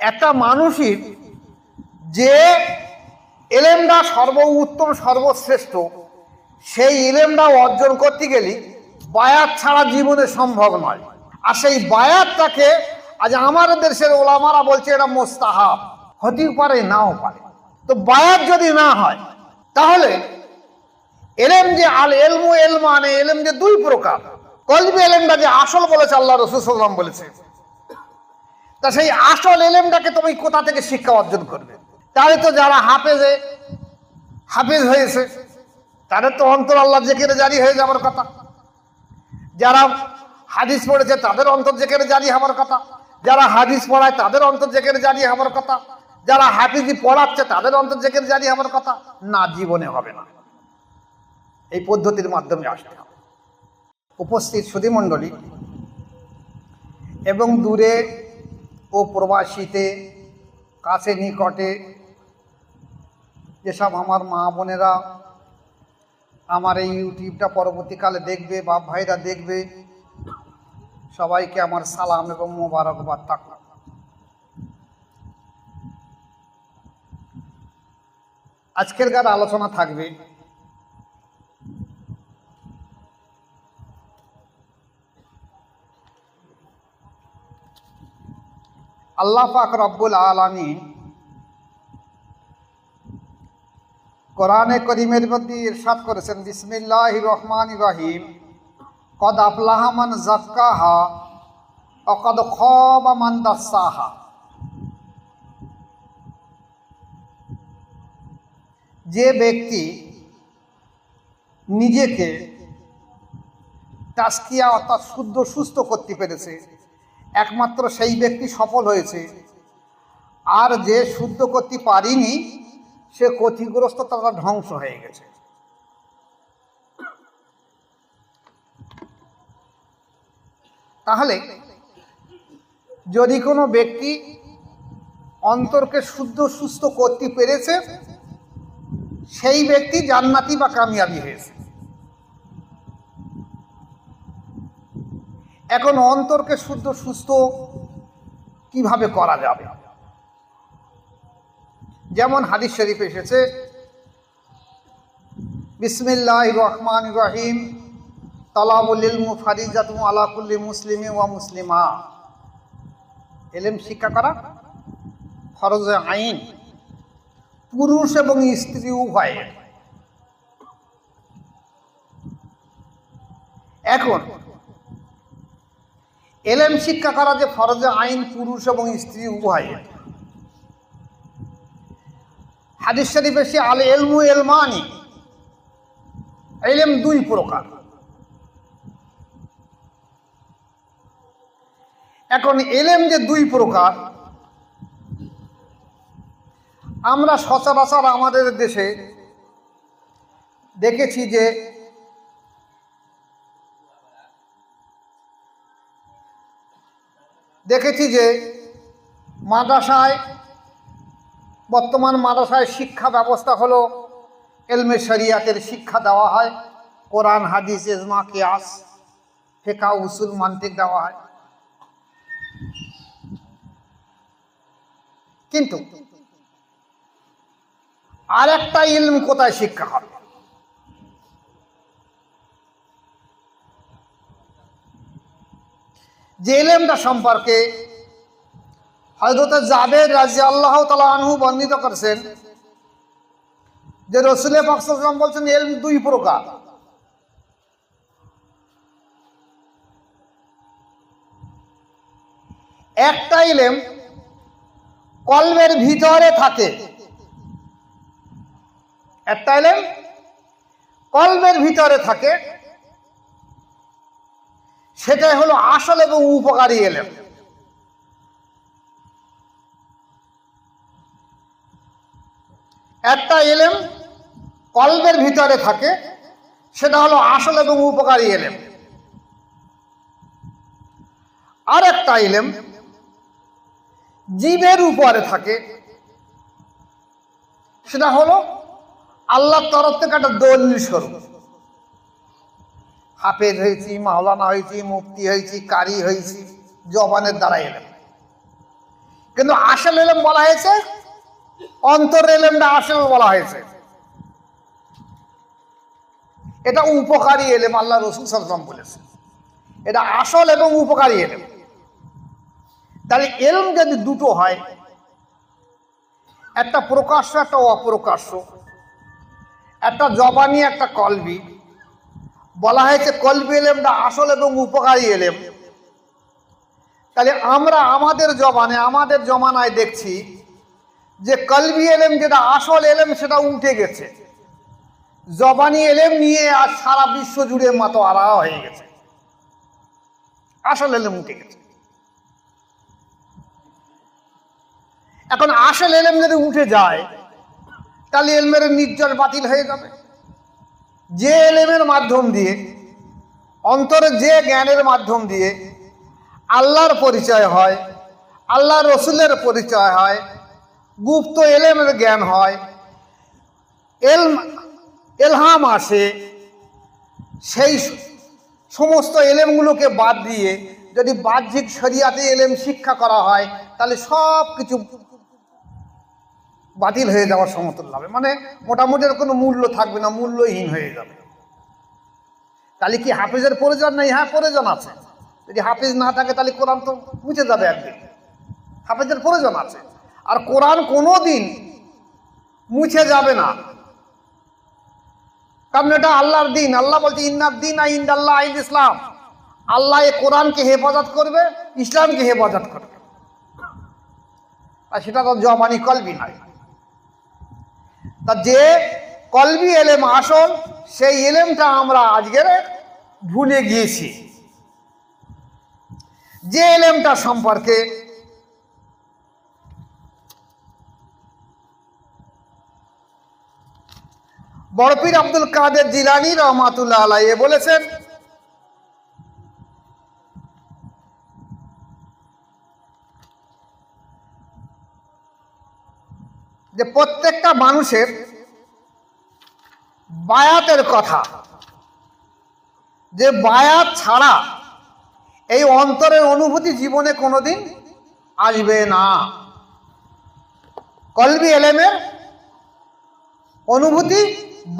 একটা মানুষের যে এলেমটা সর্বোত্তম সর্বশ্রেষ্ঠ, সেই এলেমটা অর্জন করতে গেলে বায়াত ছাড়া জীবনে সম্ভব নয়। আর সেই বায়াতটাকে আজ আমাদের দেশের ওলামারা বলছে এটা মোস্তাহাব, হতেও পারে নাও পারে। তো বায়াত যদি না হয় তাহলে এলেম যে আল এলমু এলমানে, এলেম যে দুই প্রকার। কলবি এলেমটা যে আসল বলেছে আল্লাহ রাসূল সাল্লাল্লাহু আলাইহি ওয়াসাল্লাম বলেছে, তা সেই আসল এলেমটাকে তুমি কোথা থেকে শিক্ষা অর্জন করবে? তাহলে তো যারা হাফেজ হয়েছে তাদের তো অন্তর আল্লাহ জিকিরে জারি হয়ে যাওয়ার কথা। যারা হাদিস পড়েছে তাদের অন্তর জিকিরে জারি হওয়ার কথা। যারা হাদিস পড়ায় তাদের অন্তর জিকিরে জারি হওয়ার কথা। যারা হাফিজি পড়াচ্ছে তাদের অন্তর জিকিরে জারি হওয়ার কথা। না, জীবনে হবে না। এই পদ্ধতির মাধ্যমে আসতে হবে। উপস্থিত সুধীমণ্ডলী এবং দূরে ও প্রবাসীতে, কাছে নিকটে যেসব আমার মা বোনেরা আমার এই ইউটিউবটা পরবর্তীকালে দেখবে, বাপ ভাইরা দেখবে, সবাইকে আমার সালাম এবং মোবারকবাদ থাকলো। আজকের আলোচনা থাকবে আল্লাহ পাক রব্বুল আলামিন কোরআনে করিমের মধ্যে ইরশাদ করেছেন, বিসমিল্লাহির রহমানির রহিম, কদ আফলাহা মান যাক্কাহা ওয়া কদ খাবা মান দাসসাহা। যে ব্যক্তি নিজেকে তাজকিয়া অর্থাৎ শুদ্ধ সুস্থ করতে পেরেছে, একমাত্র সেই ব্যক্তি সফল হয়েছে। আর যে শুদ্ধ করতে পারিনি সে ক্ষতিগ্রস্ত, তথা ধ্বংস হয়ে গেছে। তাহলে যদি কোনো ব্যক্তি অন্তরকে শুদ্ধ সুস্থ করতে পেরেছে, সেই ব্যক্তি জান্নাতি বা কামিয়াবি হয়েছে। এখন অন্তরকে শুদ্ধ সুস্থ কিভাবে করা যাবে? যেমন হাদিস শরীফ এসেছে, বিসমিল্লাহির রহমানির রহিম, তালাবুল ইলমু ফারিজাতুন আলা কুল্লি মুসলিমিন ওয়া মুসলিমা। ইলম শিক্ষা করা ফরজে আইন, পুরুষ এবং স্ত্রী উভয়ে। এখন ইলম শিক্ষা করা যে ফরজে আইন, পুরুষ এবং স্ত্রী উভয়ে, হাদিস শরীফ এসে আল ইলমু ইলমানি, ইলম দুই প্রকার। এখন ইলম যে দুই প্রকার, আমরা সচরাচর আমাদের দেশে দেখেছি যে মাদ্রাসায়, বর্তমান মাদ্রাসায় শিক্ষা ব্যবস্থা হলো ইলমে শরিয়াতের শিক্ষা দেওয়া হয়, কোরআন হাদিস ইজমা কিয়াস ফিকহ উসুল মানতিক দেওয়া হয়। কিন্তু আর একটা ইলম কোথায় শিক্ষা হবে? যে ইলমটা সম্পর্কে হযরত জাবের রাদিয়াল্লাহু তাআলা আনহু বর্ণিত করেছেন যে রাসূল পাক সাল্লাল্লাহু আলাইহি ওয়াসাল্লাম বলেছেন ইলম দুই প্রকার। একটা ইলম কলবের ভিতরে থাকে, একটা ইলম কলবের ভিতরে থাকে, সেটাই হলো আসল এবং উপকারী ইলম। একটা ইলম কলবের ভিতরে থাকে, সেটা হলো আসল এবং উপকারী ইলম। আর একটা ইলম জীবের উপরে থাকে, সেটা হলো আল্লাহর তরফ থেকে একটা দলিল স্বরূপ। হাফেজ হয়েছি, মাওলানা হয়েছি, মুফতি হয়েছি, কারি হয়েছি, জবানের দ্বারা ইলম। কিন্তু আসল এলেম বলা হয়েছে, অন্তর এলেমটা আসল বলা হয়েছে। এটা উপকারী এলেম, আল্লাহ রসুল সাল্লাল্লাহু আলাইহি ওয়াসাল্লাম বলেছেন এটা আসল এবং উপকারী এলেম। তাহলে এলম যদি দুটো হয়, একটা প্রকাশ্য একটা অপ্রকাশ্য, একটা জবানি একটা কলবি, বলা হয়েছে কলবি এলেমটা আসল এবং উপকারী এলেম। তাহলে আমরা আমাদের জবানে আমাদের জমানায় দেখছি যে কলবি এলেম যেটা আসল এলেম সেটা উঠে গেছে, জবানি এলেম নিয়ে আর সারা বিশ্ব জুড়ে মাতোয়ারা হয়ে গেছে, আসল এলেম উঠে গেছে। এখন আসল এলেম যদি উঠে যায় তাহলে এলমের নির্জল বাতিল হয়ে যাবে। যে এলেমের মাধ্যম দিয়ে, অন্তরে যে জ্ঞানের মাধ্যম দিয়ে আল্লাহর পরিচয় হয়, আল্লাহ রসুলের পরিচয় হয়, গুপ্ত এলেমের জ্ঞান হয়, এলহাম আসে, সেই সমস্ত এলেমগুলোকে বাদ দিয়ে যদি বাহ্যিক শরিয়াতে এলেম শিক্ষা করা হয় তাহলে সব কিছু বাতিল হয়ে যাওয়ার সমতুল্য হবে। মানে মোটামুটি কোনো মূল্য থাকবে না, মূল্যহীন হয়ে যাবে। তাহলে কি হাফিজের প্রয়োজন নেই? হ্যাঁ, প্রয়োজন আছে। যদি হাফিজ না থাকে তাহলে কোরআন তো মুছে যাবে একদিন। হাফিজের প্রয়োজন আছে, আর কোরআন কোনো দিন মুছে যাবে না, কারণ এটা আল্লাহর দিন। আল্লাহ বলছে ইন্নাদ দীনা ইনদাল্লাহ আল ইসলাম। আল্লাহ এই কোরআনকে হেফাজত করবে, ইসলামকে হেফাজত করবে, আর সেটা তো জবানি কলবি নয়। তা যে কলবি এলেম আসল, সেই এলেমটা আমরা আজকের ভুলে গিয়েছি। যে এলেমটা সম্পর্কে বড় পীর আব্দুল কাদের জিলানী রহমাতুল্লাহ আলাইহি বলেছেন যে প্রত্যেকটা মানুষের বায়াতের কথা, যে বায়াত ছাড়া এই অন্তরের অনুভূতি জীবনে কোনোদিন আসবে না। কলবি এলেমের অনুভূতি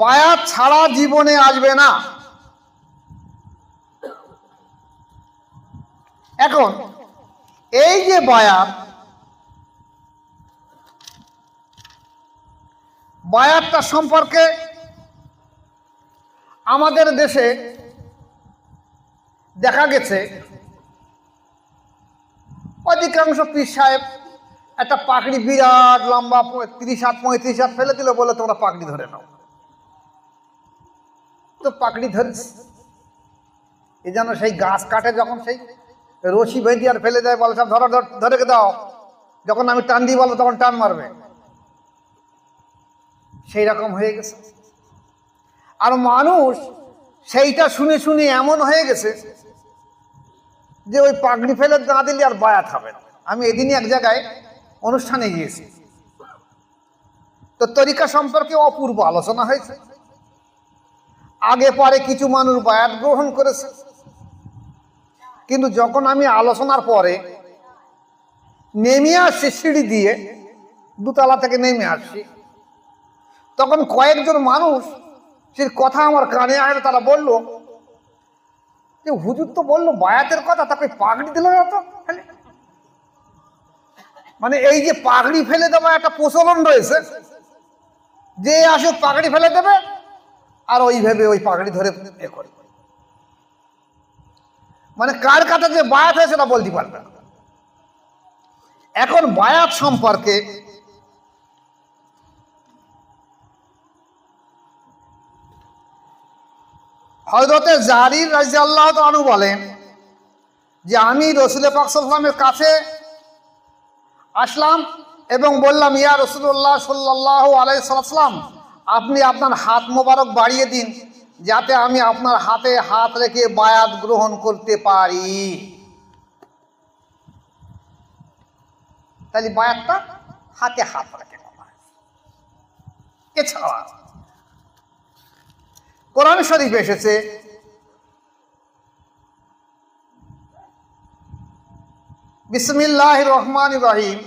বায়াত ছাড়া জীবনে আসবে না। এখন এই যে বায়াতটা সম্পর্কে আমাদের দেশে দেখা গেছে অধিকাংশ পীর সাহেব একটা পাগড়ি বিরাট লম্বা 30 হাত 35 হাত ফেলে দিল, বলে তোমরা পাগড়ি ধরে নাও। তো পাগড়ি ধরেছে, এ যেন সেই গাছ কাটে যখন সেই রশি বেঁধে আর ফেলে দেয়, বলে সব ধরো ধরে দাও, যখন আমি টান দিই বলো তখন টান মারবে, সেই রকম হয়ে গেছে। আর মানুষ সেইটা শুনে শুনে এমন হয়ে গেছে যে ওই পাগড়ি ফেলে না দিলে আর বায়াত হবে না। আমি এদিনই এক জায়গায় অনুষ্ঠানে গিয়েছি, তো তরিকা সম্পর্কে অপূর্ব আলোচনা হয়েছে। আগে পরে কিছু মানুষ বায়াত গ্রহণ করেছে, কিন্তু যখন আমি আলোচনার পরে নেমে আসছি, সিঁড়ি দিয়ে 2 তলা থেকে নেমে আসছি, তখন কয়েকজন মানুষ সে কথা আমার কানে আসলে তারা বলল যে হুজুর তো বললো বায়াতের কথা, তাকে পাগড়ি দিল না তো। মানে এই যে পাগড়ি ফেলে দেওয়া একটা প্রচলন রয়েছে, যে আসুক পাগড়ি ফেলে দেবে আর ওইভাবে ওই পাগড়ি ধরে এ করে, মানে কার কাছে যে বায়াত হয় সেটা বলতে পারবে না। এখন বায়াত সম্পর্কে হযরতে জারির রাদিয়াল্লাহু তাআলা আনহু বলেন যে আমি রাসূল পাক সাল্লাল্লাহু আলাইহি ওয়াসাল্লামের কাছে আসলাম এবং বললাম, ইয়া রাসূলুল্লাহ সাল্লাল্লাহু আলাইহি ওয়াসাল্লাম, আপনি আপনার হাত মোবারক বাড়িয়ে দিন যাতে আমি আপনার হাতে হাত রেখে বায়াত গ্রহণ করতে পারি। তাহলে বায়াতটা হাতে হাত রেখে করা হয়। এছাড়া কোরআন শরীফ এসেছে বিসমিল্লাহির রহমানির রহিম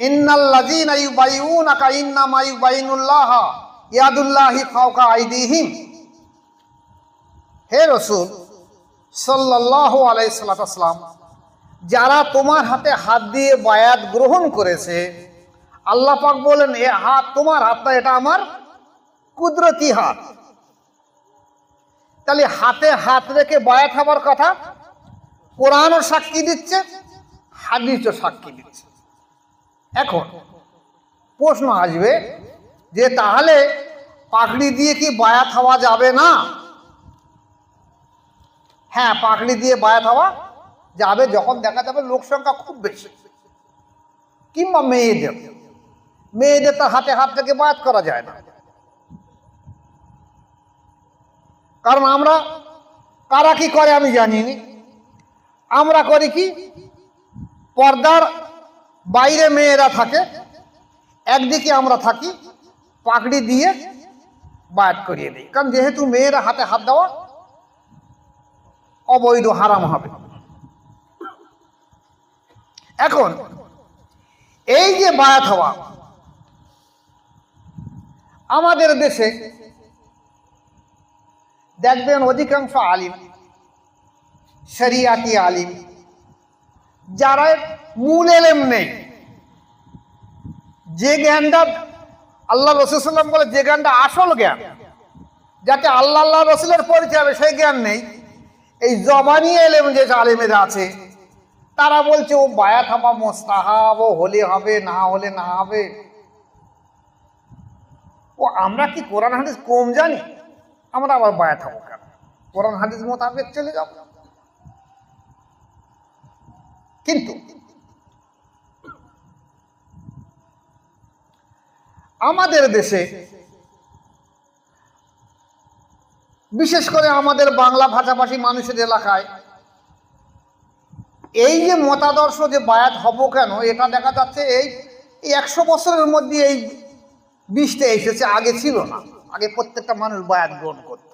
ইন্নাল্লাযীনা ইউবাইউনাকা ইন্নামা ইউবাইনুল্লাহা ইয়াদুল্লাহি ফাওকা আইদিহিম। হে রাসূল সাল্লাল্লাহু আলাইহি সাল্লাম, যারা তোমার হাতে হাত দিয়ে বায়াত গ্রহণ করেছে, আল্লাহ পাক বলেন এ হাত তোমার হাত না, এটা আমার কুদরতি হাত। তাহলে হাতে হাত রেখে বায়াত হবার কথা কোরআনও সাক্ষী দিচ্ছে, হাদিসও সাক্ষী দিচ্ছে। এখন প্রশ্ন আসবে যে তাহলে পাগড়ি দিয়ে কি বায়াত হওয়া যাবে না? হ্যাঁ, পাগড়ি দিয়ে বায়াত হওয়া যাবে যখন দেখা যাবে লোক সংখ্যা খুব বেশি, কিংবা মেয়েদের তার হাতে হাত থেকে বায়াত করা যায় না। কারণ আমরা কারা কি করে আমি জানিনি, আমরা করি কি, পর্দার বাইরে মেয়েরা থাকে, একদিকে আমরা থাকি, পাগড়ি দিয়ে বায়াত করিয়ে দিই। কারণ যেহেতু মেয়েরা হাতে হাত দেওয়া অবৈধ, হারাম হবে। এখন এই যে বায়াত হওয়া, আমাদের দেশে দেখবেন অধিকাংশ আলিম, শরিয়াতি আলিম, যারা মূল এলেম নেই, যে জ্ঞানটা আল্লাহ রাসূল সাল্লাল্লাহু আলাইহি ওয়াসাল্লাম বলে যে জ্ঞানটা আসল জ্ঞান, যাতে আল্লাহ রসুলের পরিচয় হবে, সেই জ্ঞান নেই। এই জবানি এলেম যে আলেমেরা আছে, তারা বলছে ও বায়াত হওয়া মুস্তাহাব, ও হলে হবে, না হলে না হবে। ও আমরা কি কোরআন হাদিস কম জানি? আমরা আবার বায়াত হবো কেন? কোরআন হাদিস মোতাবেক চলে যাব। কিন্তু আমাদের দেশে, বিশেষ করে আমাদের বাংলা ভাষাভাষী মানুষের এলাকায়, এই যে মতাদর্শ যে বায়াত হব কেন, এটা দেখা যাচ্ছে এই 100 বছরের মধ্যে এই বিষটা এসেছে, আগে ছিল না। আগে প্রত্যেকটা মানুষ বায়াত গ্রহণ করত।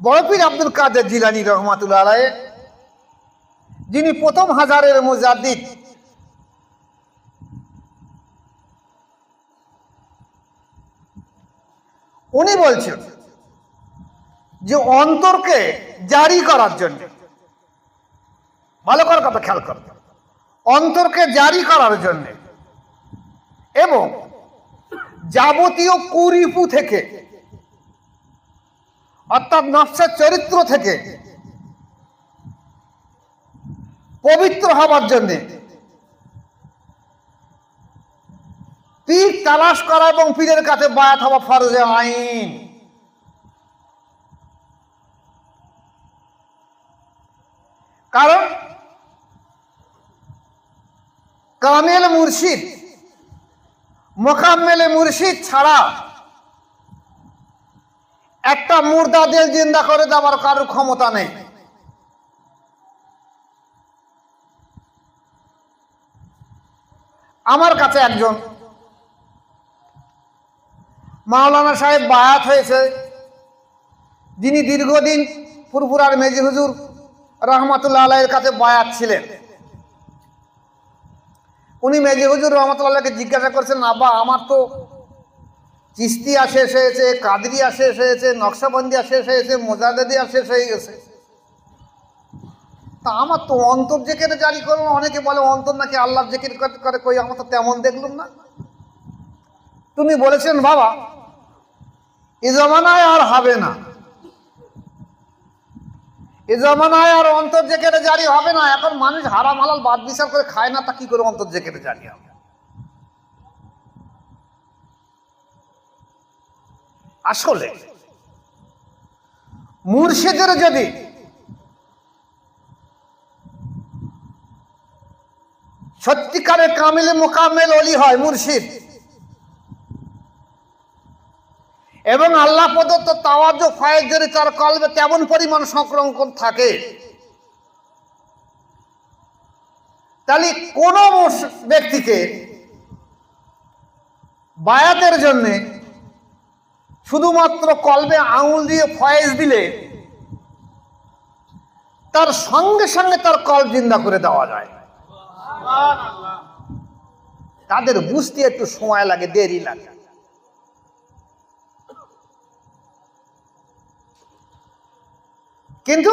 বড় পীর আব্দুল কাদের জিলানী রহমাতুল্লাহ আলাইহি, যিনি প্রথম হাজারের মুজাদ্দিদ, উনি বলছেন যে অন্তরকে জারি করার জন্য, ভালো করে কথা খেয়াল করবে, অন্তরকে জারি করার জন্য এবং যাবতীয় কুরিপু থেকে, অর্থাৎ নফসের চরিত্র থেকে পবিত্র হবার জন্য পীর তালাশ করা এবং পীরের কাছে বায়াত হওয়া ফরজে আইন। কারণ কামেল মুর্শিদ, মোকাম্মেল মুর্শিদ ছাড়া একটা মুর্দা দিল জিন্দা করে দেওয়ার কারোর ক্ষমতা নেই। আমার কাছে একজন মাওলানা সাহেব বায়াত হয়েছে, যিনি দীর্ঘদিন ফুরফুরার মেজি হুজুর রহমাতুল্লাহ আলাইহির কাছে বায়াত ছিলেন। উনি মেজি হুজুর রহমাতুল্লাহ আলাইহিকে জিজ্ঞাসা করছেন, আব্বা আমার তো চিশতিয়া শেষ হয়েছে, কাদরিয়া শেষ হয়েছে, নকশবন্দিয়া শেষ হয়েছে, মোজাদ্দেদিয়া শেষ হয়ে গেছে, তা আমার তো অন্তর জিকির জারি করুন। অনেকে বলে অন্তর নাকি আল্লাহর জিকির করে, কই আমরা তো তেমন দেখলাম না। তুমি বলেছেন বাবা এ জমানায় আর হবে না, এ জমানায় আর অন্তর জিকির জারি হবে না। এখন মানুষ হারাম হালাল বাদ বিচার করে খায় না, তা কি করে অন্তর জিকির জারি হবে? আসলে মুর্শিদের যদি সত্যিকারের কামিল মোকাম্মেল ওলি হয় মুর্শিদ, এবং আল্লাহ প্রদত্ত তাওয়াজ্জুহ ফায়েজ যদি তার কলবে তেমন পরিমাণ সংক্রমণ থাকে, তাহলে কোনো ব্যক্তিকে বায়াতের জন্যে শুধুমাত্র কলবে আঙুল দিয়ে ফয়েজ দিলে তার সঙ্গে সঙ্গে তার কল্প জিন্দা করে দেওয়া যায়। তাদের বুঝতে একটু সময় লাগে, দেরি লাগে। কিন্তু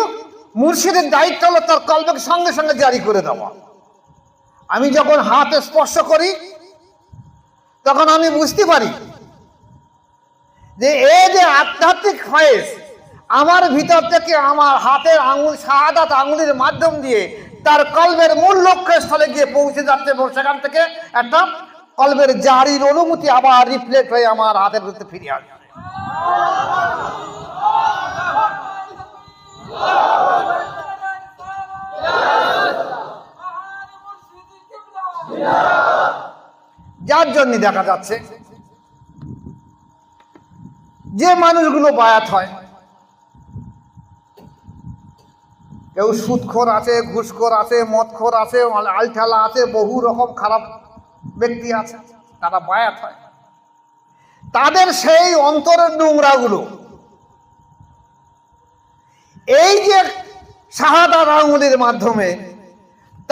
মুর্শিদের দায়িত্ব হলো তার কলবকে সঙ্গে সঙ্গে জারি করে দেওয়া। আমি যখন হাতে স্পর্শ করি তখন আমি বুঝতে পারি যে এই যে আধ্যাত্মিক ফয়েজ আমার ভিতর থেকে আমার হাতের আঙুল, শাহাদাত আঙুলের মাধ্যম দিয়ে তার কলবের মূল লক্ষ্যস্থলে গিয়ে পৌঁছে যাচ্ছে, এবং সেখান থেকে একটা কলবের জারির অনুভূতি আবার রিফ্লেক্ট হয়ে আমার হাতের ভিতরে ফিরে আসবে। যার জন্য দেখা যাচ্ছে যে মানুষগুলো বায়াত হয়, কেউ সুদখোর আছে, ঘুষখোর আছে, মদখোর আছে, আলঠালা আছে, বহু রকম খারাপ ব্যক্তি আছে, তারা বায়াত হয়। তাদের সেই অন্তরের নোংরাগুলো এই যে শাহাদাত আঙ্গুলের মাধ্যমে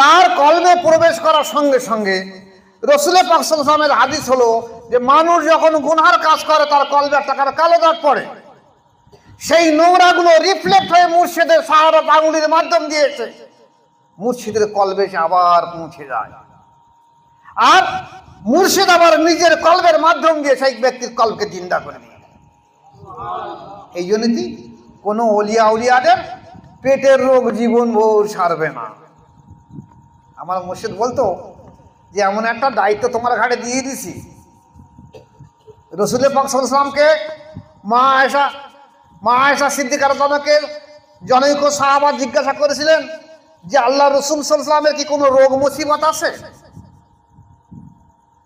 তার কলবে প্রবেশ করার সঙ্গে সঙ্গে রসুল পাক সাল্লাল্লাহু আলাইহি ওয়াসাল্লামের হাদিস হলো যে মানুষ যখন গুনার কাজ করে তার কলবে একটা কালো দাগ পড়ে, সেই নোংরাগুলো রিফ্লেক্ট হয়ে মুর্শিদের শাহাদাত আঙ্গুলের মাধ্যম দিয়ে এসে মুর্শিদের কলবে এসে আবার পৌঁছে যায়, আর মুর্শিদ আবার নিজের কলবের মাধ্যম দিয়ে সেই ব্যক্তির কলবকে জিন্দা করে দিয়ে। এই জন্যই কোনো অলিয়া উলিয়াদের পেটের রোগ জীবনভর সারবে না। আমার মুর্শিদ বলতো যে এমন একটা দায়িত্ব তোমার ঘাড়ে দিয়ে দিছি। রসুল পাক সাল্লাল্লাহু আলাইহি ওয়াসাল্লামকে মা আয়েশা সিদ্দিকা রাদিয়াল্লাহু আনহাকে জনৈক সাহাবা জিজ্ঞাসা করেছিলেন যে আল্লাহ রসুল সাল্লাল্লাহু আলাইহি ওয়াসাল্লামের কি কোনো রোগ মুসিবত আছে?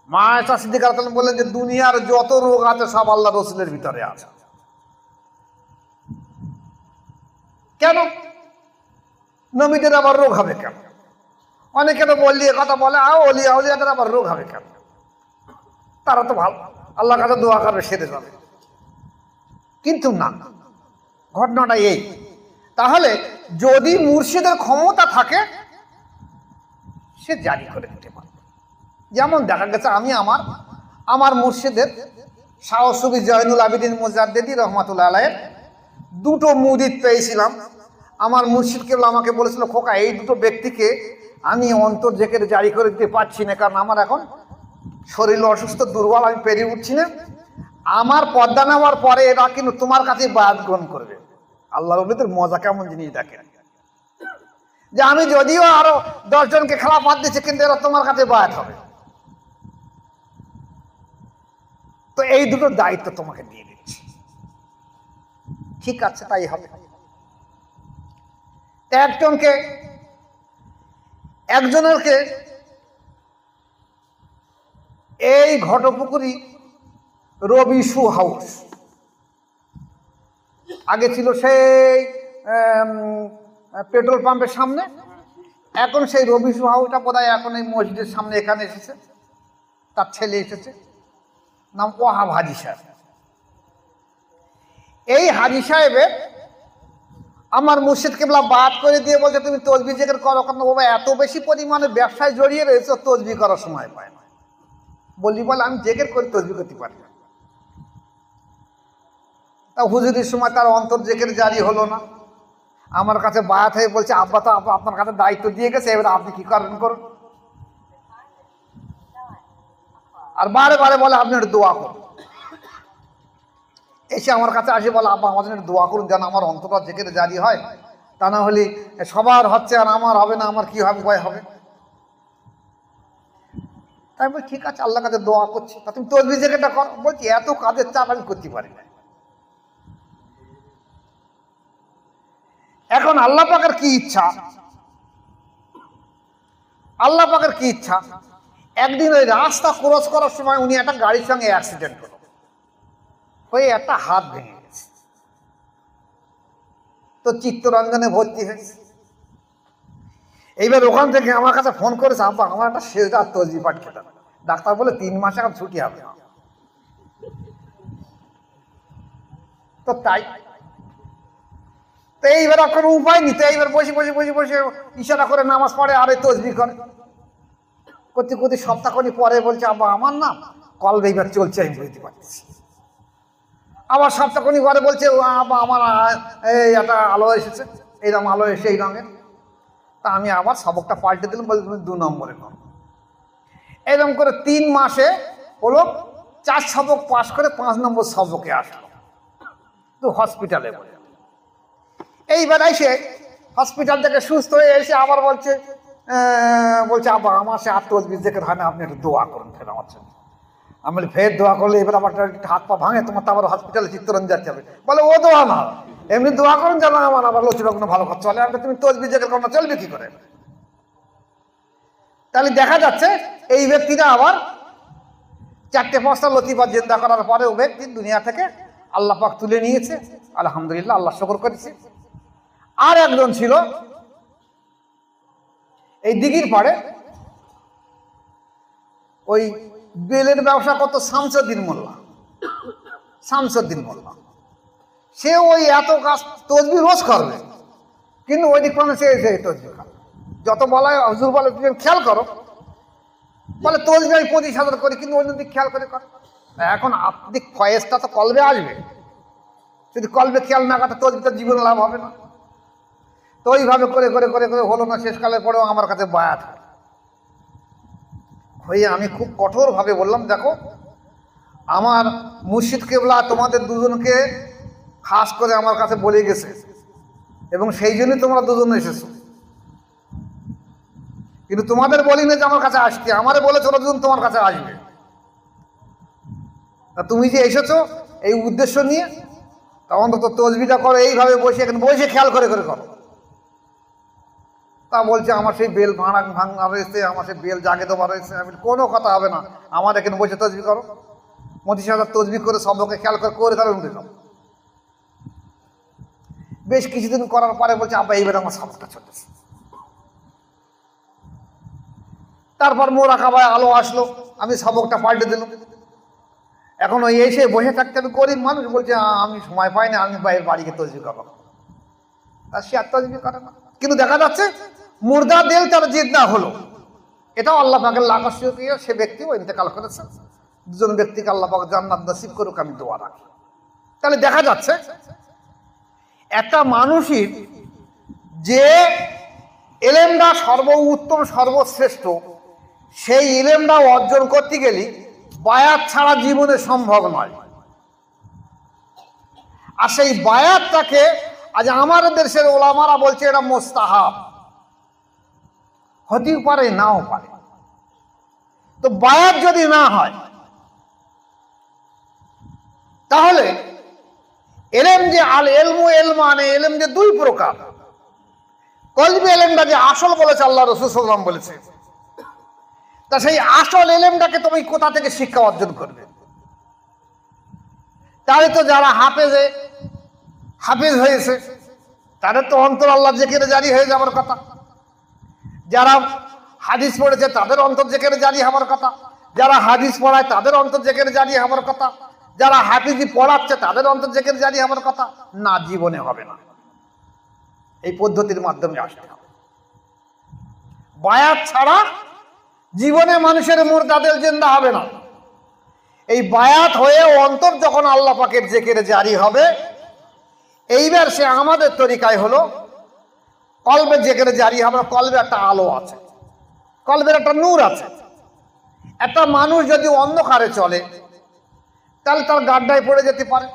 মা আয়েশা সিদ্দিকা রাদিয়াল্লাহু আনহা বললেন যে দুনিয়ার যত রোগ আছে সব আল্লাহ রসুলের ভিতরে আছে। কেন? নবীদের আবার রোগ হবে কেন? অনেকে তো বললি কথা বলে অলিয়া উলিয়াদের আবার রোগ হবে কেন? তারা তো ভালো, আল্লাহর কাছে দোয়া করবে সেরে যাবে। কিন্তু না, ঘটনাটা এই। তাহলে যদি মুর্শিদের ক্ষমতা থাকে সে জারি করে দিতে পারে। যেমন দেখা গেছে আমি আমার মুর্শিদের শাহ সুফি জয়নুল আবেদিন মুজাদ্দিদি রহমাতুল্লাহ আলাইহির দুটো মুরিদ পেয়েছিলাম। আমার মুর্শিদ কেবল আমাকে বলেছিল, খোকা এই দুটো ব্যক্তিকে আমি অন্তর জেকের জারি করে দিতে পারছি না, কারণ আমার এখন শরীর অসুস্থ, দুর্বল, আমি পেরিয়ে উঠছি না। আমার পর্দা নেওয়ার পরে এরা কিন্তু তোমার কাছে বায়াত গ্রহণ করবে। আল্লাহর ওলিদের মজা কেমন জিনিস দেখেন, যে আমি যদিও আরো 10 জনকে খেলাফত দিচ্ছি কিন্তু এরা তোমার কাছে বায়াত হবে। তো এই দুটো দায়িত্ব তোমাকে দিয়ে দিচ্ছি। ঠিক আছে, তাই হবে। একজনেরকে এই ঘটপুকুরি রবি শু হাউস, আগে ছিল সেই পেট্রোল পাম্পের সামনে, এখন সেই রবি শু হাউসটা বোধহয় এখন এই মসজিদের সামনে এখানে এসেছে। তার ছেলে এসেছে, নাম ওয়াহাব হাজি সাহেব। এই হাজি সাহেবের আমার মুর্শিদ কেবলা বাদ করে দিয়ে বলছে তুমি তসবি জিকির করো, কেন বাবা এত বেশি পরিমাণে ব্যবসায় জড়িয়ে রয়েছে, তসবি করার সময় পায় না। বললি বলে আমি জিকির করি, তসবি করতে পারি না। তা হুজুরির সময় তার অন্তর জিকির জারি হলো না। আমার কাছে বায়াত হয়ে বলছে আব্বা তো আপনার কাছে দায়িত্ব দিয়ে গেছে, এবার আপনি কি করবেন করুন। আর বারে বারে বলে আপনি একটু দোয়া করুন। এসে আমার কাছে আসে বলে আব্বা আমাদের একটু দোয়া করুন যেন আমার অন্তরটা জেকের জারি হয়, তা না হলে সবার হচ্ছে আর আমার হবে না, আমার কি হবে, ভয় হবে। তাই বলি ঠিক আছে, আল্লাহর কাছে দোয়া করছি, তা তুমি তসবিহ জিকিরটা কর। বলছি এত কাজের চাপ আমি করতে পারি না। এখন আল্লাহ পাকের কি ইচ্ছা, আল্লাহ পাকের কি ইচ্ছা, একদিন ওই রাস্তা ক্রস করার সময় উনি একটা গাড়ির সঙ্গে অ্যাক্সিডেন্ট হলো, হয়ে একটা হাত ভেঙে গেছে। তো চিত্তরঞ্জনে ভর্তি হয়েছে। এইবার ওখান থেকে আমার কাছে ফোন করেছে আব্বা আমার একটা শেষদার তসবিহ পাঠ খেতে হবে। ডাক্তার বলে 3 মাস এখন ছুটি হবে। তো তাই তো তো এইবার কোনো উপায় নিতে এইবার বসে বসে বসে বসে ইশারা করে নামাজ পড়ে আর এই তসবিহ করে করতে করতে সপ্তাহখানি পরে বলছে আব্বা আমার না কলবে এইবার চলছে আমি বুঝতে পারছি। আবার সপ্তাহখানি পরে বলছে আব্বা আমার এই একটা আলো এসেছে, এইরকম আলো এসে এই রঙের। তা আমি আবার সবকটা পাল্টে দিলাম, বলছি তুমি 2 নম্বরে করো। এরকম করে 3 মাসে হলো 4 সবক পাশ করে 5 নম্বর সবকে আসলো তো হসপিটালে বলে। এইবার এসে হসপিটাল থেকে সুস্থ হয়ে এসে আবার বলছে আব্বা আমার সে আত্মবিশ্বাস দেখে হয় না, আপনি একটু দোয়া করুন ফের আমার জন্য। আমি ফের দোয়া করলে এবার আমার হাত পা ভাঙে, তোমার তো আবার হসপিটালে চিত্তরঞ্জন যাচ্ছে হবে। বলে ও দোয়া না, এমনি দোয়া করুন যেন আমার আবার লক্ষ্মীবাগুলো ভালো কথা চলে। আপনি তুমি তসবিহ জিকির করো না, চলবে কি করে? তাহলে দেখা যাচ্ছে এই ব্যক্তিটা আবার 4-5টা লতিফা জিন্দা করার পরে ও ব্যক্তি দুনিয়া থেকে আল্লাহ পাক তুলে নিয়েছে। আলহামদুলিল্লাহ, আল্লাহ শুকর করেছে। আর একজন ছিল এই দিঘির পাড়ে, ওই বেলের ব্যবসা করতো শামসুদ্দিন মোল্লা। সে ওই এত কাজ তসবিহ রোজ করবে, কিন্তু ওই দিক মানে সে তসবিহ খাবে। যত বলা হয় হুজুর বলে তুমি খেয়াল করো, বলে তসবিহ আমি 25,000 করি, কিন্তু অন্য দিক খেয়াল করে করে। এখন আপনি ফয়েজটা তো কলবে আসবে, যদি কলবে খেয়াল না করতে তসবিহটা জীবনে লাভ হবে না। তো ওইভাবে করে করে করে করে হলো না, শেষকালে পরেও আমার কাছে বায়াত হয়ে আমি খুব কঠোরভাবে বললাম, দেখো আমার মুর্শিদ কেবলা তোমাদের দুজনকে খাস করে আমার কাছে বলে গেছে এবং সেই জন্যই তোমরা দুজন এসেছো, কিন্তু তোমাদের বলি না যে আমার কাছে আসতে, আমারে বলেছো ওরা দুজন তোমার কাছে আসবে। তা তুমি যে এসেছো এই উদ্দেশ্য নিয়ে, তা অন্তত তসবিহটা করো এইভাবে বসে, এখানে বসে খেয়াল করে করে করো। তা বলছে আমার সেই বেল ভাঙা রয়েছে, আমার সেই বেল জাগে দেওয়া রয়েছে। আমি কোনো কথা হবে না, আমার এখানে বসে তসবিহ করো। 25,000 তসবিহ করে সবকে খেয়াল করে করে তাহলে উঠে যাও। বেশ কিছুদিন করার পরে বলছে আব্বা এইবার আমার সবকটা চলতেছে। তারপর মোরাকাবায় আলো আসলো, আমি সবকটা পাল্টে দিলাম। এখন ওই এসে বসে থাকতে আমি গরিব মানুষ, বলছে আমি সময় পাই না, আমি বাইরের বাড়িকে তসবিহ করবো। আর সে আর তসবিহ করে না, কিন্তু দেখা যাচ্ছে মুর্দা দিল তার জিন্দা হলো। এটাও আল্লাহ পাকের লাগাসীয় দিয়ে সে ব্যক্তিও ইন্তেকাল করেছে। দুজন ব্যক্তিকে আল্লাহ পাক জান্নাত নসিব করুক, আমি দোয়া রাখি। তাহলে দেখা যাচ্ছে একটা মানুষের যে এলেমটা সর্বোত্তম সর্বশ্রেষ্ঠ, সেই ইলেমটা অর্জন করতে গেলে বায়াত ছাড়া জীবনে সম্ভব নয়। আর সেই বায়াতটাকে আজ আমাদের দেশের ওলামারা বলছে এটা মুস্তাহাব, হতেও পারে নাও পারে। তো বায়াত যদি না হয় তাহলে এলেম যে আল এলমু এলমানে এলেম যে 2 প্রকার। কলবি এলেমটা যে আসল বলেছে আল্লাহ রাসূল সাল্লাল্লাহু আলাইহি ওয়াসাল্লাম বলেছে, তা সেই আসল এলেমটাকে তুমি কোথা থেকে শিক্ষা অর্জন করবে? তাহলে তো যারা হাফেজ হয়েছে তাদের তো অন্তর আল্লাহ জিকিরে জারি হয়ে যাবার কথা। যারা হাদিস পড়েছে তাদের অন্তর জিকিরে জারি হওয়ার কথা। যারা হাদিস পড়ায় তাদের অন্তর জিকিরে জারি হওয়ার কথা। যারা হাফিজি পড়াচ্ছে তাদের অন্তর জিকিরে জারি হওয়ার কথা। না, জীবনে হবে না। এই পদ্ধতির মাধ্যমে আসতে হবে। বায়াত ছাড়া জীবনে মানুষের মুরদাদের জিন্দা হবে না। এই বায়াত হয়ে অন্তর যখন আল্লাহ পাকের জিকিরে জারি হবে, এইবার সে আমাদের তরিকায় হলো কলবে জিকিরে জারি হবে। কলবে একটা আলো আছে, কলবের একটা নূর আছে। একটা মানুষ যদি অন্ধকারে চলে তাহলে তার গাড্ডায় পড়ে যেতে পারে।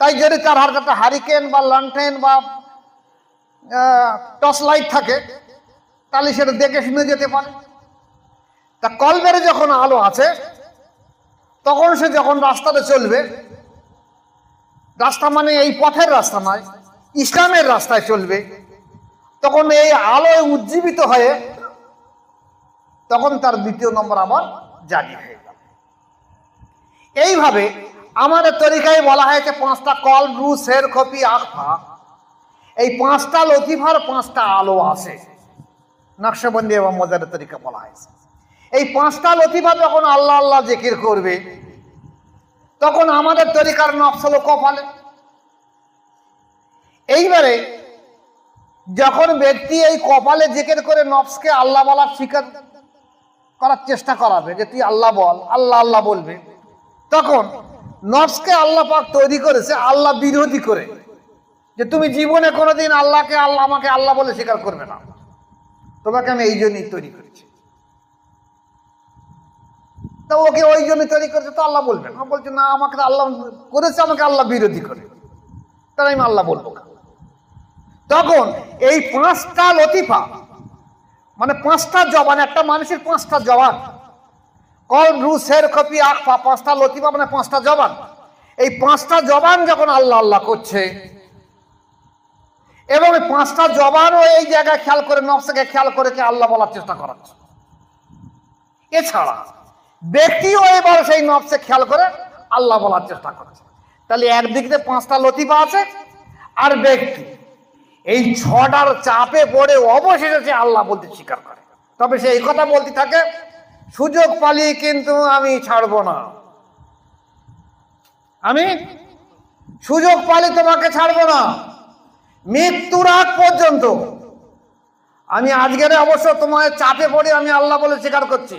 তাই যদি তার হাতে একটা হারিকেন বা লন্ঠন বা টর্চ লাইট থাকে তাহলে সেটা দেখে শুনে যেতে পারে। তা কলবের যখন আলো আছে তখন সে যখন রাস্তাতে চলবে, রাস্তা মানে এই পথের রাস্তা নয়, ইসলামের রাস্তায় চলবে, তখন এই আলোয় উজ্জীবিত হয়ে তখন তার 2য় নম্বর আবার জারি হয়ে যাবে। এইভাবে আমাদের তরিকায় বলা হয়েছে 5টা কল, রু, শের, খফি, আখফা। এই 5টা লতিফার 5টা আলো আছে, নকশবন্দি এবং মজারের তরিকা বলা হয়েছে। এই 5টা লতিফা যখন আল্লাহ আল্লাহ জিকির করবে তখন আমাদের তরিকার নফস হলো কপালে। এইবারে যখন ব্যক্তি এই কপালে জিকির করে নফসকে আল্লাহ বলার স্বীকার করার চেষ্টা করাবে যে তুই আল্লাহ বল, আল্লাহ আল্লাহ বলবে, তখন নফসকে আল্লাহ পাক তৈরি করেছে আল্লাহ বিরোধী করে, যে তুমি জীবনে কোনোদিন আল্লাহকে আল্লাহ আমাকে আল্লাহ বলে স্বীকার করবে না, তোমাকে আমি এই জন্যই তৈরি করেছি। তা ওকে ওই জন্য তৈরি করেছে তো আল্লাহ বলবে না, বলছে না আমাকে আল্লাহ করেছে, আমাকে আল্লাহ বিরোধী করে, তাহলে আমি আল্লাহ বলবো না। তখন এই 5টা লতিফা মানে 5টা জবান, একটা মানুষের 5টা জবান, কল রু শের কপি আকফা, 5টা লতিফা মানে 5টা জবান। এই 5টা জবান যখন আল্লাহ আল্লাহ করছে এবং এই 5টা জবানও এই জায়গায় খেয়াল করে নফসকে খেয়াল করে কে আল্লাহ বলার চেষ্টা করাচ্ছে, এছাড়া ব্যক্তিও এবার সেই নফসে খেয়াল করে আল্লাহ বলার চেষ্টা করছে। তাহলে একদিক দিয়ে 5টা লতিফা আছে, আর ব্যক্তি এই 6টার চাপে পড়ে অবশেষে সে আল্লাহ বলতে স্বীকার করে। তবে সে এই কথা বলতে থাকে, সুযোগ পালি কিন্তু আমি ছাড়বো না, আমি সুযোগ পালি তোমাকে ছাড়বো না, মৃত্যুর আগ পর্যন্ত আমি আজকের অবশ্য তোমার চাপে পড়ে আমি আল্লাহ বলে স্বীকার করছি,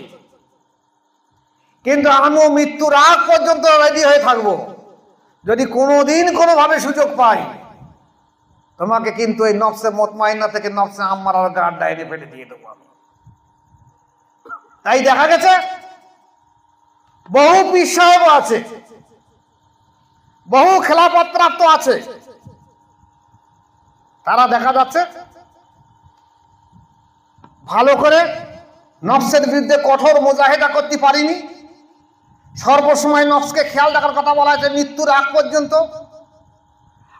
কিন্তু আমিও মৃত্যুর আগ পর্যন্ত রেডি হয়ে থাকবো, যদি কোনোদিন কোনোভাবে সুযোগ পাই তোমাকে কিন্তু এই নফসে মুতমাইন্না থেকে নফসে আম্মারার গাড় ডাইনে ফেলে দিয়ে দেবো। তাই দেখা গেছে বহু পীর সাহেব আছে, বহু খেলাফত প্রাপ্ত আছে, তারা দেখা যাচ্ছে ভালো করে নফসের বিরুদ্ধে কঠোর মুজাহিদা করতে পারিনি, সর্বসময় নফসকে খেয়াল রাখার কথা বলা হয়েছে মৃত্যুর আগ পর্যন্ত।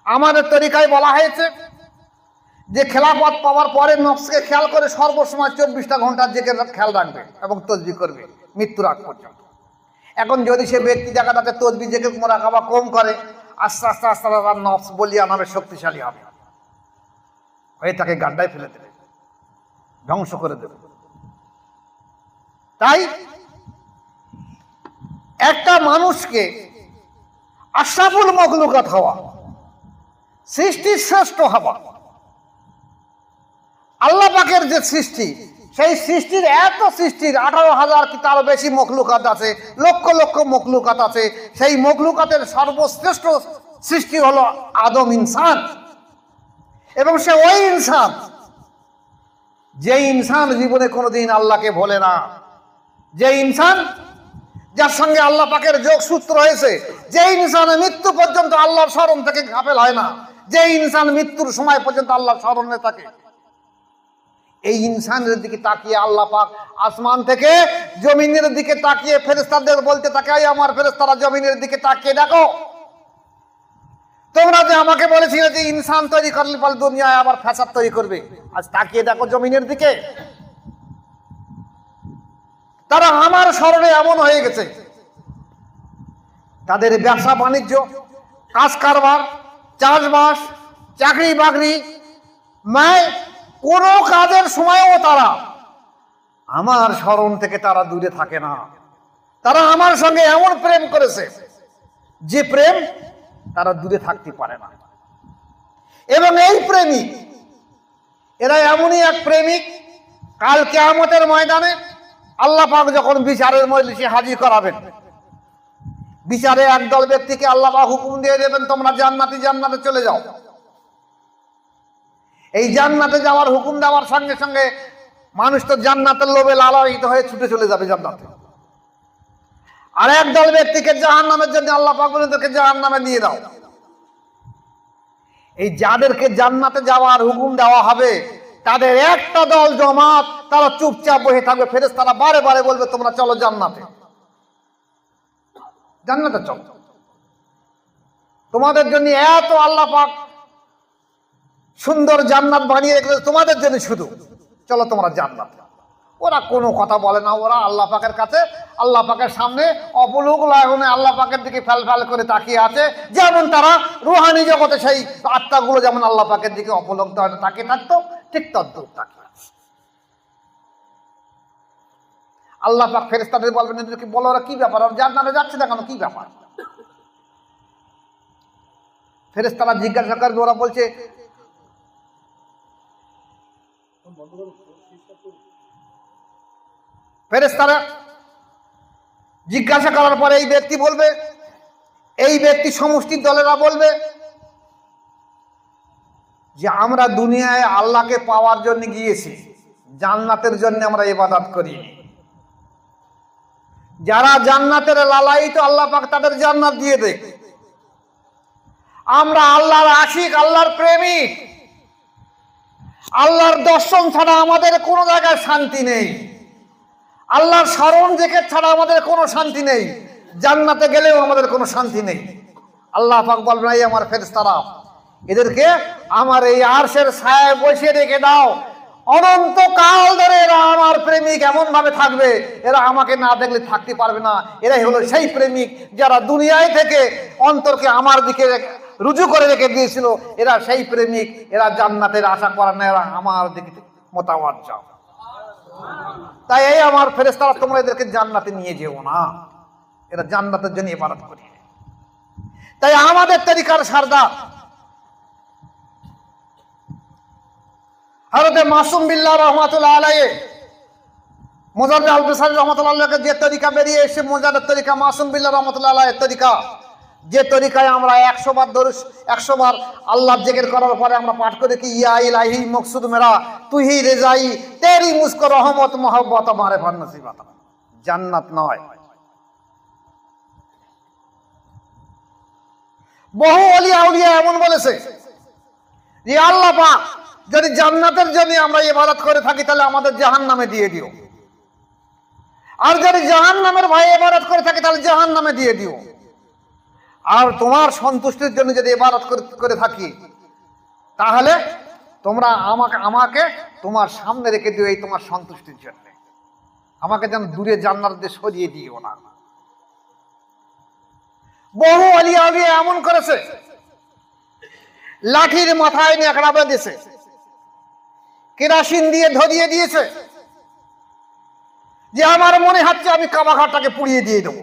আমাদের তরিকায় বলা হয়েছে যে খেলাফত পাওয়ার পরে নফসকে খেয়াল করে সর্বসময় 24টা ঘন্টার দিকে খেয়াল রাখবে এবং তসবিহ করবে মৃত্যুর আগ পর্যন্ত। এখন যদি সে ব্যক্তি দেখা যাচ্ছে তসবিহ জেগে মোরাকাবা কম করে, আস্তে আস্তে আস্তে তার নফস বলিয়া নামে শক্তিশালী হবে, হয়ে তাকে গাড্ডায় ফেলে দেবে, ধ্বংস করে দেবে। তাই একটা মানুষকে আশরাফুল মখলুকাত হওয়া, সৃষ্টির শ্রেষ্ঠ হওয়া, আল্লাহ পাকের যে সৃষ্টি, সেই সৃষ্টির এত সৃষ্টির 18,000 কি তারও বেশি মখলুকাত আছে, লক্ষ লক্ষ মখলুকাত আছে, সেই মখলুকাতের সর্বশ্রেষ্ঠ সৃষ্টি হলো আদম ইনসান। এবং সে ওই ইনসান যে ইনসান জীবনে কোনোদিন আল্লাহকে ভোলে না, যে ইনসান যার সঙ্গে আল্লাহ পাকের যোগসূত্র হয়েছে, যে ইনসানের মৃত্যু পর্যন্ত আল্লাহর স্মরণ থেকে গাফেল হয় না, যে ইনসান মৃত্যুর সময় পর্যন্ত আল্লাহর স্মরণে থাকে, এই ইনসানের দিকে তাকিয়ে আল্লাহ পাক আসমান থেকে জমিনের দিকে তাকিয়ে ফেরেশতাদের বলতে থাকে, আমার ফেরেশতারা জমিনের দিকে তাকিয়ে দেখো, তোমরা যে আমাকে বলেছিলে যে ইনসান তৈরি করলে পরে দুনিয়ায় আবার ফ্যাসাদ তৈরি করবে, আজ তাকিয়ে দেখো জমিনের দিকে, তারা আমার স্মরণে এমন হয়ে গেছে, তাদের ব্যবসা বাণিজ্য, কাজ কারবার, চাষবাস, চাকরি বাকরি, কোনো কাজের সময়ও তারা আমার স্মরণ থেকে তারা দূরে থাকে না। তারা আমার সঙ্গে এমন প্রেম করেছে যে প্রেম তারা দূরে থাকতে পারে না। এবং এই প্রেমিক, এরা এমনই এক প্রেমিক, কাল কিয়ামতের ময়দানে আল্লাহ পাক যখন বিচারের মজলিসে হাজির করাবেন, বিচারে একদল ব্যক্তিকে আল্লাহ পাক হুকুম দিয়ে দেবেন তোমরা জান্নাতে জান্নাতে চলে যাও। এই জান্নাতে যাওয়ার হুকুম দেওয়ার সঙ্গে সঙ্গে মানুষ তো জান্নাতের লোভে লালায়িত হয়ে ছুটে চলে যাবে জান্নাতে। আর একদল ব্যক্তিকে জাহান্নামের জন্য আল্লাহ পাক বলেন তোকে জাহান্নামে নিয়ে দাও। এই যাদেরকে জান্নাতে যাওয়ার হুকুম দেওয়া হবে তাদের একটা দল জমাত তারা চুপচাপ বসে থাকবে, ফেরেশতারা বারে বারে বলবে তোমরা চলো জান্নাতে, জান্নাতে চলো, তোমাদের জন্য এত আল্লাহ পাক সুন্দর জান্নাত বানিয়ে রেখেছে তোমাদের জন্য, শুধু চলো তোমরা জান্নাতে। ওরা কোনো কথা বলে না, ওরা আল্লাহ পাকের কাছে, আল্লাহ পাকের সামনে অপলোক লাগনে আল্লাহ পাকের দিকে ফ্যাল ফ্যাল করে তাকিয়ে আছে, যেমন তারা রুহানি জগতে সেই আত্মাগুলো যেমন আল্লাহ পাকের দিকে অপলোক তাকিয়ে থাকতো, ঠিক তদ্রুপ তাকিয়ে আছে। আল্লাহ পাক ফেরেশতাদের বলবেন এদেরকে বলো ওরা কি ব্যাপার, ওরা জান্নাতে যাচ্ছে না কেন, কি ব্যাপার? ফেরেশতারা জিজ্ঞাসা করবে, ওরা বলছে ফেরেশতারা জিজ্ঞাসা করার পরে এই ব্যক্তি বলবে, এই ব্যক্তি সমষ্টির দলেরা বলবে যে আমরা দুনিয়ায় আল্লাহকে পাওয়ার জন্য গিয়েছি, জান্নাতের জন্য আমরা ইবাদত করি। যারা জান্নাতের লালায়িত আল্লাহ পাক তাদের জান্নাত দিয়ে দেয়। আমরা আল্লাহর আশিক, আল্লাহর প্রেমিক, আল্লাহর দর্শন ছাড়া আমাদের কোনো জায়গায় শান্তি নেই, আল্লাহর স্মরণ জিকির ছাড়া আমাদের কোনো শান্তি নেই, জান্নাতে গেলেও আমাদের কোনো শান্তি নেই। আল্লাহ পাক বলবেন, এই আমার ফেরেশতারা, এদেরকে আমার এই আরশের ছায়ায় বসিয়ে রেখে দাও, অনন্তকাল ধরে এরা আমার প্রেমিক এমন ভাবে থাকবে, এরা আমাকে না দেখলে থাকতে পারবে না। এরাই হলো সেই প্রেমিক যারা দুনিয়ায় থেকে অন্তরকে আমার দিকে রুজু করে রেখে দিয়েছিল। এরা সেই প্রেমিক, এরা জান্নাতের আশা করে না, এরা আমার দিকে মোতাওয়াজ্জা। তাই এই আমার ফেরেশতারা, তোমরা এদেরকে জান্নাতে নিয়ে যেও না, এরা জান্নাতের জন্য ইবাদত করে। তাই আমাদের তরিকার সরদার হযরত মাসুম বিল্লাহ রহমাতুল্লাহ আলাইহি, মুজাদ্দিদ আল বিসারি রহমাতুল্লাহ আলাইহি যে তরিকা বেরিয়ে এসে, মুজাদ্দিদ তরিকা মাসুম বিল্লাহ রহমাতুল্লাহ আলাইহি তরিকা, যে তরিকায় আমরা 100 বার দরুদ, 100 বার আল্লাহর জিকির করার পরে আমরা পাঠ করি কি, ইয়া ইলাহি মকসুদ মেরা তুহি রেজাই তেরি মুস্কো রহমত মোহব্বত মারেফত নসিবত। জান্নাত নয়। বহু ওলিয়া আউলিয়া এমন বলেছে যে আল্লাহ পাক যদি জান্নাতের জন্য আমরা ইবাদত করে থাকি তাহলে আমাদের জাহান্নামে দিয়ে দিও, আর যদি জাহান্নামের ভয়ে ইবাদত করে থাকি তাহলে জাহান্নামে দিয়ে দিও, আর তোমার সন্তুষ্টির জন্য যদি ইবাদত করে থাকি তাহলে তোমরা আমাকে তোমার সামনে রেখে দিও, এই তোমার সন্তুষ্টির জন্য, আমাকে যেন দূরে জান্নাত দিয়ে সরিয়ে দিও না। বহু ওলিয়া আউলিয়া এমন করেছে, লাঠির মাথায় ন্যাকড়া বেঁধেছে, কেরাসিন দিয়ে ধরিয়ে দিয়েছে, যে আমার মনে হচ্ছে আমি কাবা ঘরটাকে পুড়িয়ে দিয়ে দেবো।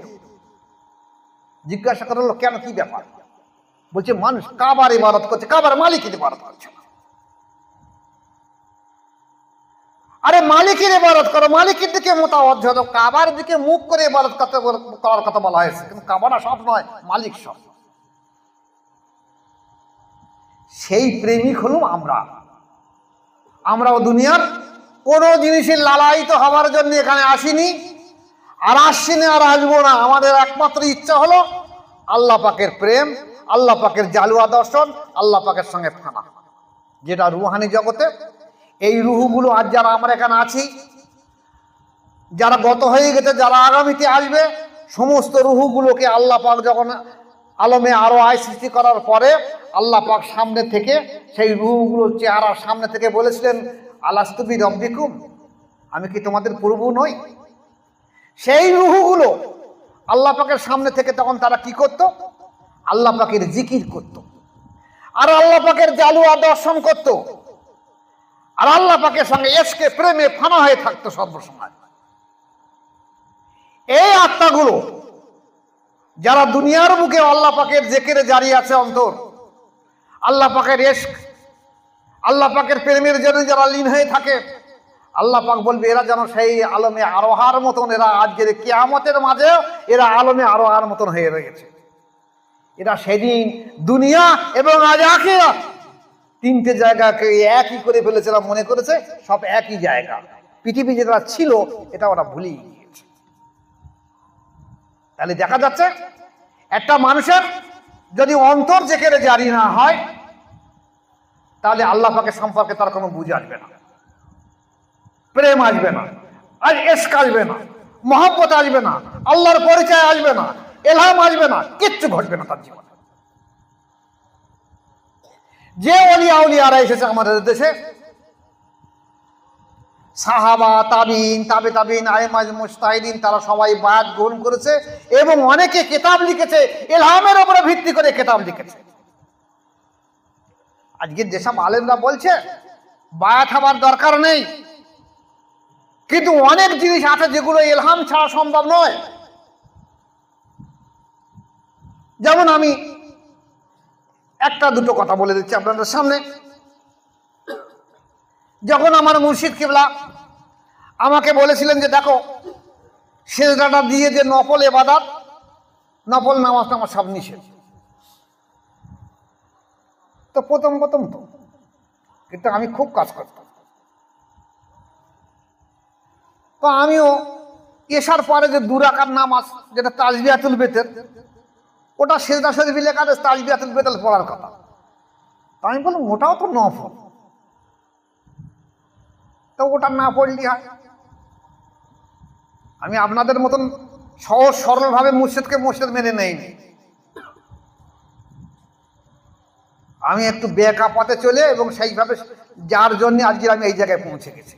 জিজ্ঞাসা করা হলো, কেন, কি ব্যাপার? বলছে মানুষ কাবার ইবাদত করছে, কাবার মালিকের ইবাদত করছে না। আরে মালিকের ইবাদত করো, মালিকের দিকে মোতাওয়াজ্জহ হও, কাবার দিকে মুখ করে ইবাদত করার কথা বলা হয়েছে, কিন্তু কাবাটা সব নয়, মালিক সব। সেই প্রেমিক হলাম আমরাও দুনিয়ার কোনো জিনিসের লালায়িত হওয়ার জন্য এখানে আসিনি, আর আসছি না, আর আসবো না। আমাদের একমাত্র ইচ্ছা হলো আল্লাহ পাকের প্রেম, আল্লাহ পাকের জালুয়া দর্শন, আল্লাহ পাকের সঙ্গে ফানা, যেটা রুহানি জগতে। এই রুহগুলো আজ যারা আমরা এখানে আছি, যারা গত হয়ে গেছে, যারা আগামীতে আসবে, সমস্ত রুহগুলোকে আল্লাহ পাক যখন আলমে আরো আয় সৃষ্টি করার পরে আল্লাহ পাক সামনে থেকে সেই রুহগুলোর চেহারার সামনে থেকে বলেছিলেন, আলাস্তু বি রব্বিকুম, আমি কি তোমাদের প্রভু নই? সেই রুহগুলো আল্লাহ পাকের সামনে থেকে তখন তারা কি করত? আল্লাহ পাকের জিকির করত, আর আল্লাহ পাকের জালুয়া দর্শন করত, আর আল্লাহ পাকের সঙ্গে এশকে প্রেমে ফানা হয়ে থাকতো সর্বসময়। এই আত্মাগুলো যারা দুনিয়ার বুকে আল্লাহ পাকের জিকিরে জারি আছে অন্তর, আল্লাহ পাকের ইশক, আল্লাহ পাকের প্রেমের জন্য যারা লীন হয়ে থাকে, আল্লাহ পাক বলবে এরা যেন সেই আলমে আরোহার মতন, এরা আজকের কিয়ামতের মাঝে এরা আলমে আরোহার মতন হয়ে রয়েছে। এরা সেদিন দুনিয়া এবং আজ আখিরাত তিনটে জায়গাকে একই করে ফেলেছে, মনে করেছে সব একই জায়গা। পৃথিবী যেটা ছিল এটা ওরা ভুলেই গিয়েছে। তাহলে দেখা যাচ্ছে একটা মানুষের যদি অন্তর জিকিরে জারি না হয় তাহলে আল্লাহ পাকের সম্পর্কে তার কোনো বুঝ আসবে না, প্রেম আসবে না, আর ইশক আসবে না, মহব্বত আসবে না, আল্লাহর পরিচয় আসবে না, ইলহাম আসবে না, কিচ্ছু ঘটবে না তার জীবনে। যে ওলিয়া আউলিয়ারা এসেছে আমাদের দেশে, সাহাবা, তাবিন, তাবে তাবিন, আইমাজ, মুজতাহিদিন, তারা সবাই বায়াত গ্রহণ করেছে এবং অনেকে কিতাব লিখেছে, ইলহামের উপরে ভিত্তি করে কিতাব লিখেছে। আজকের যেসব আলেমরা বলছে বায়াত হবার দরকার নেই, কিন্তু অনেক জিনিস আছে যেগুলো ইলহাম ছাড়া সম্ভব নয়। যেমন আমি একটা দুটো কথা বলে দিচ্ছি আপনাদের সামনে। যখন আমার মুর্শিদ কিবলা আমাকে বলেছিলেন যে দেখো সেজদাটা দিয়ে যে নফল ইবাদত, নফল নামাজটা আমার সব নিষেধ, তো প্রথম প্রথম তো, কিন্তু আমি খুব কাজ করতাম। তো আমিও এসার পরে যে 2 রাকাত নামাজ যেটা তাসবিহাতুল বেতের, ওটা সেজদা শরীফে লেখা আছে তাসবিহাতুল বেতের পড়ার কথা। তো আমি বললাম ওটাও তো নফল, তো ওটা না পড়লি হয়। আমি আপনাদের মতন সহজ সরলভাবে মুর্শিদকে মুর্শিদ মেনে নেইনি। আমি একটু বেকা পথে চলে এবং সেইভাবে, যার জন্য আজকে আমি এই জায়গায় পৌঁছে গেছি।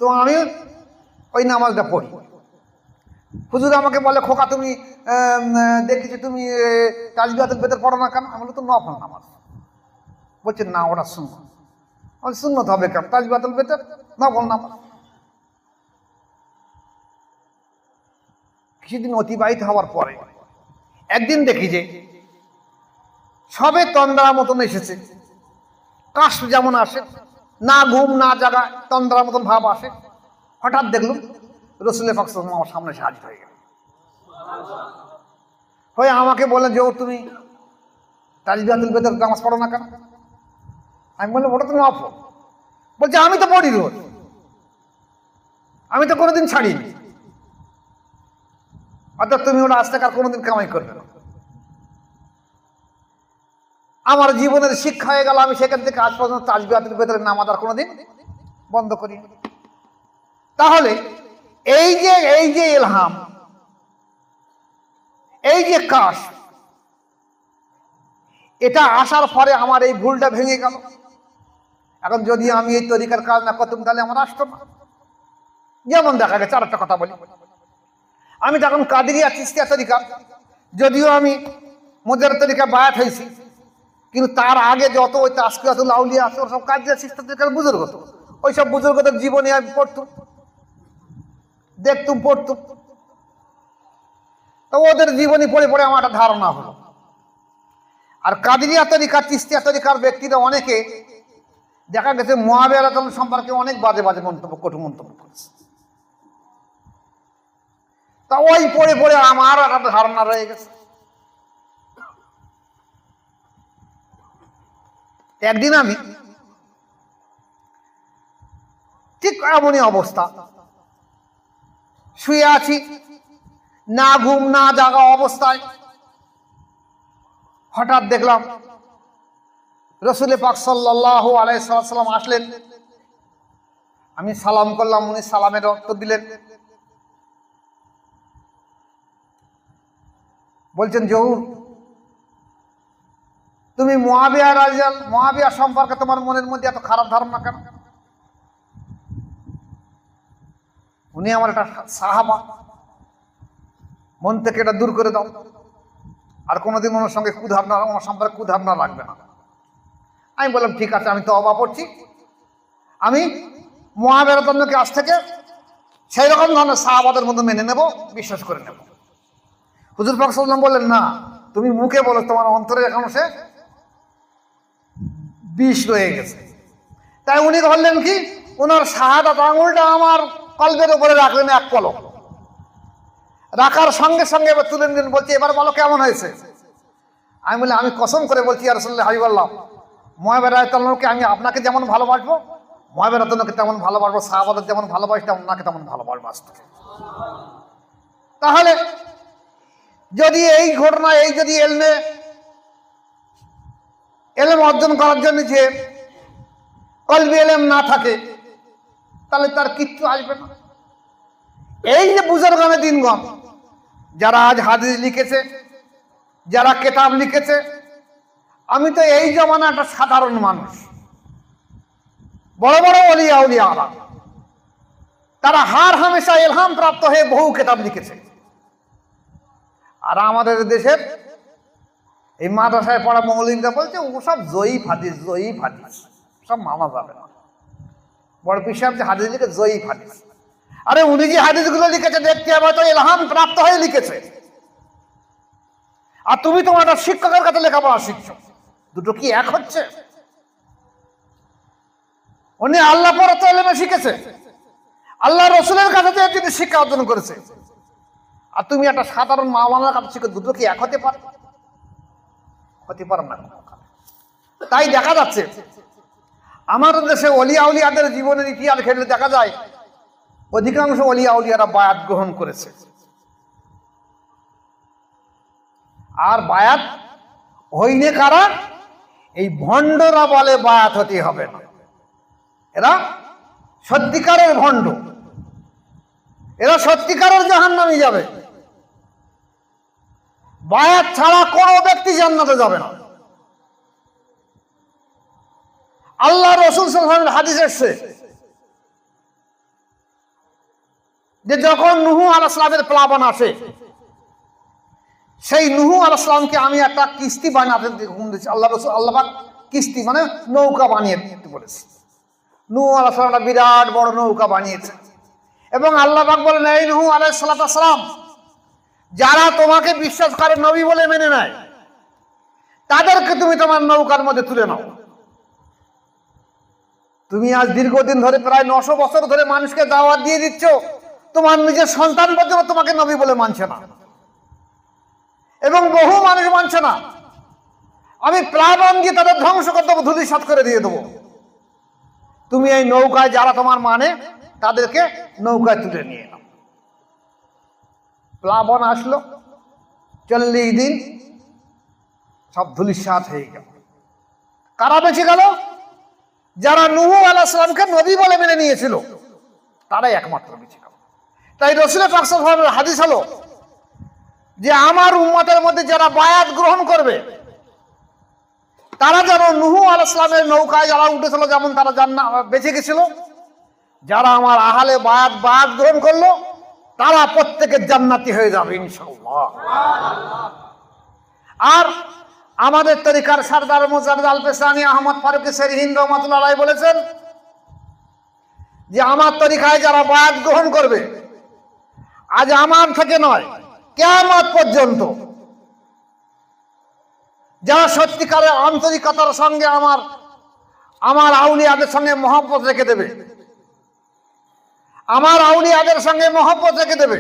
তো আমি ওই নামাজটা পড়ি। হুজুর আমাকে বলে খোকা তুমি দেখেছি তুমি তাসবিহাতুল বেতের পড়ো না কেন? আমি বলি তো নফল নামাজ। বলছে না ওটা সুন্নাত। আমি সুন্নাত হবে কেন? তাসবিহাতুল বেতের নফল নামাজ। কিছুদিন অতিবাহিত হওয়ার পরে একদিন দেখি যে সবে তন্দ্রার মতন এসেছে, কাশ যেমন আসে, না ঘুম না জাগা, তন্দ্রার মতন ভাব আসে। হঠাৎ দেখলাম রাসূল পাক সাল্লাল্লাহু আলাইহি ওয়াসাল্লাম আমার সামনে হাজির হয়ে গেল, হয়ে আমাকে বললেন যে ও তুমি তাসবিহাতুল বেতের নামাজ পড়ো না কেন? আমি বললাম ওটা তো নফল। বলছে আমি তো পড়ি রোজ, আমি তো কোনোদিন ছাড়িনি। অর্থাৎ তুমি ওটা আজ থেকে আর কোনোদিন কামাই করবে না। আমার জীবনের শিক্ষা হয়ে গেল, আমি সেখান থেকে আজ পর্যন্ত তাসবিহাতুল বেতের নামাজ আর কোনোদিন বন্ধ করি। তাহলে এই যে ইলহাম, এই যে কাশ, এটা আসার পরে আমার এই ভুলটা ভেঙে গেল। এখন যদি আমি এই তরিকার কাজ না করতাম তাহলে আমার আসতো না। যেমন দেখা গেছে, আর একটা কথা বলি, আমি তখন কাদেরিয়া চিশতিয়া তরিকা, যদিও আমি মুজাহিদ তরিকা বায়াত হয়েছি, কিন্তু তার আগে যত ওই তাসকিয়াতুল আউলিয়া আছে, সব কাদেরিয়া চিশতিয়া তরিকার বুজুর্গ হতো। ওই সব বুজুর্গদের জীবনী আমি পড়তুম, দেখতুম, পড়তুম। তো ওদের জীবনী পড়ে পড়ে আমার একটা ধারণা হলো। আর কাদেরিয়া তরিকা চিশতিয়া তরিকার ব্যক্তিরা অনেকে দেখা গেছে মুআবিয়া রাদিয়াল্লাহু সম্পর্কে অনেক বাজে বাজে মন্তব্য, কটু মন্তব্য করেছে। তা ওই পড়ে পড়ে আমার একটা ধারণা রয়ে গেছে। একদিন আমি ঠিক এমনই অবস্থা, শুয়ে আছি, না ঘুম না জাগা অবস্থায় হঠাৎ দেখলাম রাসূল পাক সাল্লাল্লাহু আলাইহি ওয়াসাল্লাম আসলেন। আমি সালাম করলাম, উনি সালামের উত্তর দিলেন। বলছেন জহুর, তুমি মুআবিয়া সম্পর্কে তোমার মনের মধ্যে এত খারাপ ধারণা কেন? উনি আমার একটা সাহাবা, মন থেকে এটা দূর করে দাও, আর কোনোদিন ওনার সঙ্গে কুধারণা, ওনার সম্পর্কে কুধারণা লাগবে না। আমি বললাম ঠিক আছে, আমি তওবা করছি, আমি মুআবিয়া রাদিয়াল্লাহু আজ থেকে সেই রকম ধরনের সাহাবাদের মধ্যে মেনে নেব, বিশ্বাস করে নেব। হুজুর পাক সাল্লাল্লাহু আলাইহি ওয়াসাল্লাম বললেন না, তুমি মুখে বলো, তোমার অন্তরে এখন সে বিষ রয়ে গেছে। তাই উনি বললেন কি, ওনার শাহাদাত আঙুলটা আমার কলবের উপরে রাখলেন, এক পলক রাখার সঙ্গে সঙ্গে এবার তুলে নিলেন। বলছি এবার বলো কেমন হয়েছে? আমি বলি আমি কসম করে বলছি ইয়া রাসূলুল্লাহ হাবিবাল্লাহ, মুআবিয়া রাদিয়াল্লাহুকে আমি আপনাকে যেমন ভালোবাসবো, মুআবিয়া রাদিয়াল্লাহুকে তেমন ভালোবাসবো, সাহাবাদের যেমন ভালোবাসতাম ওনাকে তেমন ভালোবাসবো আজ থেকে। তাহলে যদি এই ঘটনা, এই যদি এলেম অর্জন করার জন্য যে কলবি এলেম না থাকে, তাহলে তার কিচ্ছু আসবে না। এই যে বুজুর্গানে দিনগণ যারা আজ হাদিস লিখেছে, যারা কিতাব লিখেছে, আমি তো এই জমানা একটা সাধারণ মানুষ, বড় বড় ওলিয়া উলিয়ারা তারা হার হামেশা ইলহাম প্রাপ্ত হয়ে বহু কিতাব লিখেছে। আর আমাদের দেশের এই মাদ্রাসায় পড়া মৌলবীরা বলছে ও সব জয়ীফ হাদিস, জয়ীফ হাদিস, সব মানা যাবে না। বড় পীর সাহেব যে হাদিস লিখে জয়ীফ হাদিস, আরে উনি যে হাদিসগুলো লিখেছে দেখতে হবে তো ইলহাম প্রাপ্ত হয়ে লিখেছে, আর তুমি তোমার একটা শিক্ষকের কাছে লেখাপড়া শিখছো, দুটো কি এক হচ্ছে? উনি আল্লাহ পরে তো এলেমে শিখেছে, আল্লাহ রসুলের কাছে থেকে তিনি শিক্ষা অর্জন করেছে। আর তুমি একটা সাধারণ মাওলানার কাছে শিখে, দুটো কি এক হতে পারে? হতে পারে না। তাই দেখা যাচ্ছে আমাদের দেশে অলিয়া উলিয়াদের জীবনের ইতিহাস ঘেটলে দেখা যায় অধিকাংশ অলিয়া উলিয়ারা বায়াত গ্রহণ করেছে। আর বায়াত হইনে কারা? এই ভণ্ডরা বলে বায়াত হতে হবে না। এরা সত্যিকারের ভণ্ড, এরা সত্যিকারের জাহান্নামে যাবে। বায়াত ছাড়া কোনো ব্যক্তি জান্নাতে যাবে না। আল্লাহ রসুল সাল্লাল্লাহু আলাইহি ওয়াসাল্লামের হাদিস এসেছে যে যখন নূহ আলাইহিস সালামের প্লাবন আসে, সেই নূহ আলাইহিস সালামকে আমি একটা কিস্তি বানাতে দিয়েছি। আল্লাহ রসুল আল্লাহ পাক কিস্তি মানে নৌকা বানিয়ে দিতে বলেছে। নূহ আলাইহিস সালাম একটা বিরাট বড় নৌকা বানিয়েছে এবং আল্লাহ পাক বলেন, এই নূহ আলাইহিস সালাম, যারা তোমাকে বিশ্বাস করে, নবী বলে মেনে নেয়, তাদেরকে তুমি তোমার নৌকার মধ্যে তুলে নাও। তুমি আজ দীর্ঘদিন ধরে প্রায় 900 বছর ধরে মানুষকে দাওয়াত দিয়ে দিচ্ছ, তোমার নিজের সন্তান পর্যন্ত তোমাকে নবী বলে মানছে না এবং বহু মানুষ মানছে না। আমি প্লাবন দিয়ে তাদের ধ্বংস করে দেবো, ধূলিসাৎ করে দিয়ে দেবো। তুমি এই নৌকায় যারা তোমার মানে তাদেরকে নৌকায় তুলে নিয়ে নাও। প্লাবন আসলো, 40 দিন সব ধূলিসাৎ হয়ে গেল। কারা বেঁচে গেল? যারা নূহ আলাইহিস সালামকে নবী বলে মেনে নিয়েছিল, তারাই একমাত্র বেঁচে গেল। তাই রাসূল পাক সাল্লাল্লাহু আলাইহি ওয়াসাল্লামের হাদিস হলো যে আমার উম্মতের মধ্যে যারা বায়াত গ্রহণ করবে, তারা যেন নূহ আলাইহিস সালামের নৌকায় যারা উঠেছিল যেমন তারা বেঁচে গেছিল, যারা আমার আহলে বায়াত গ্রহণ করলো তারা প্রত্যেকে জান্নাতি হয়ে যাবে ইনশাআল্লাহ। আর আমাদের তরিকার সরদার মুজাদ্দিদ আল পেশানি আহমদ ফারুকী সরিহিন্দ রাহমাতুল্লাহ আলাইহি বলেছেন যে আমার তরিকায় যারা বায়াত গ্রহণ করবে, আজ আমার থেকে নয়, কিয়ামত পর্যন্ত যারা সত্যিকারের আন্তরিকতার সঙ্গে আমার আউলিয়াদের সঙ্গে মহব্বত রেখে দেবে, আমার আউলিয়াদের সঙ্গে মহব্বত রেখে দেবে,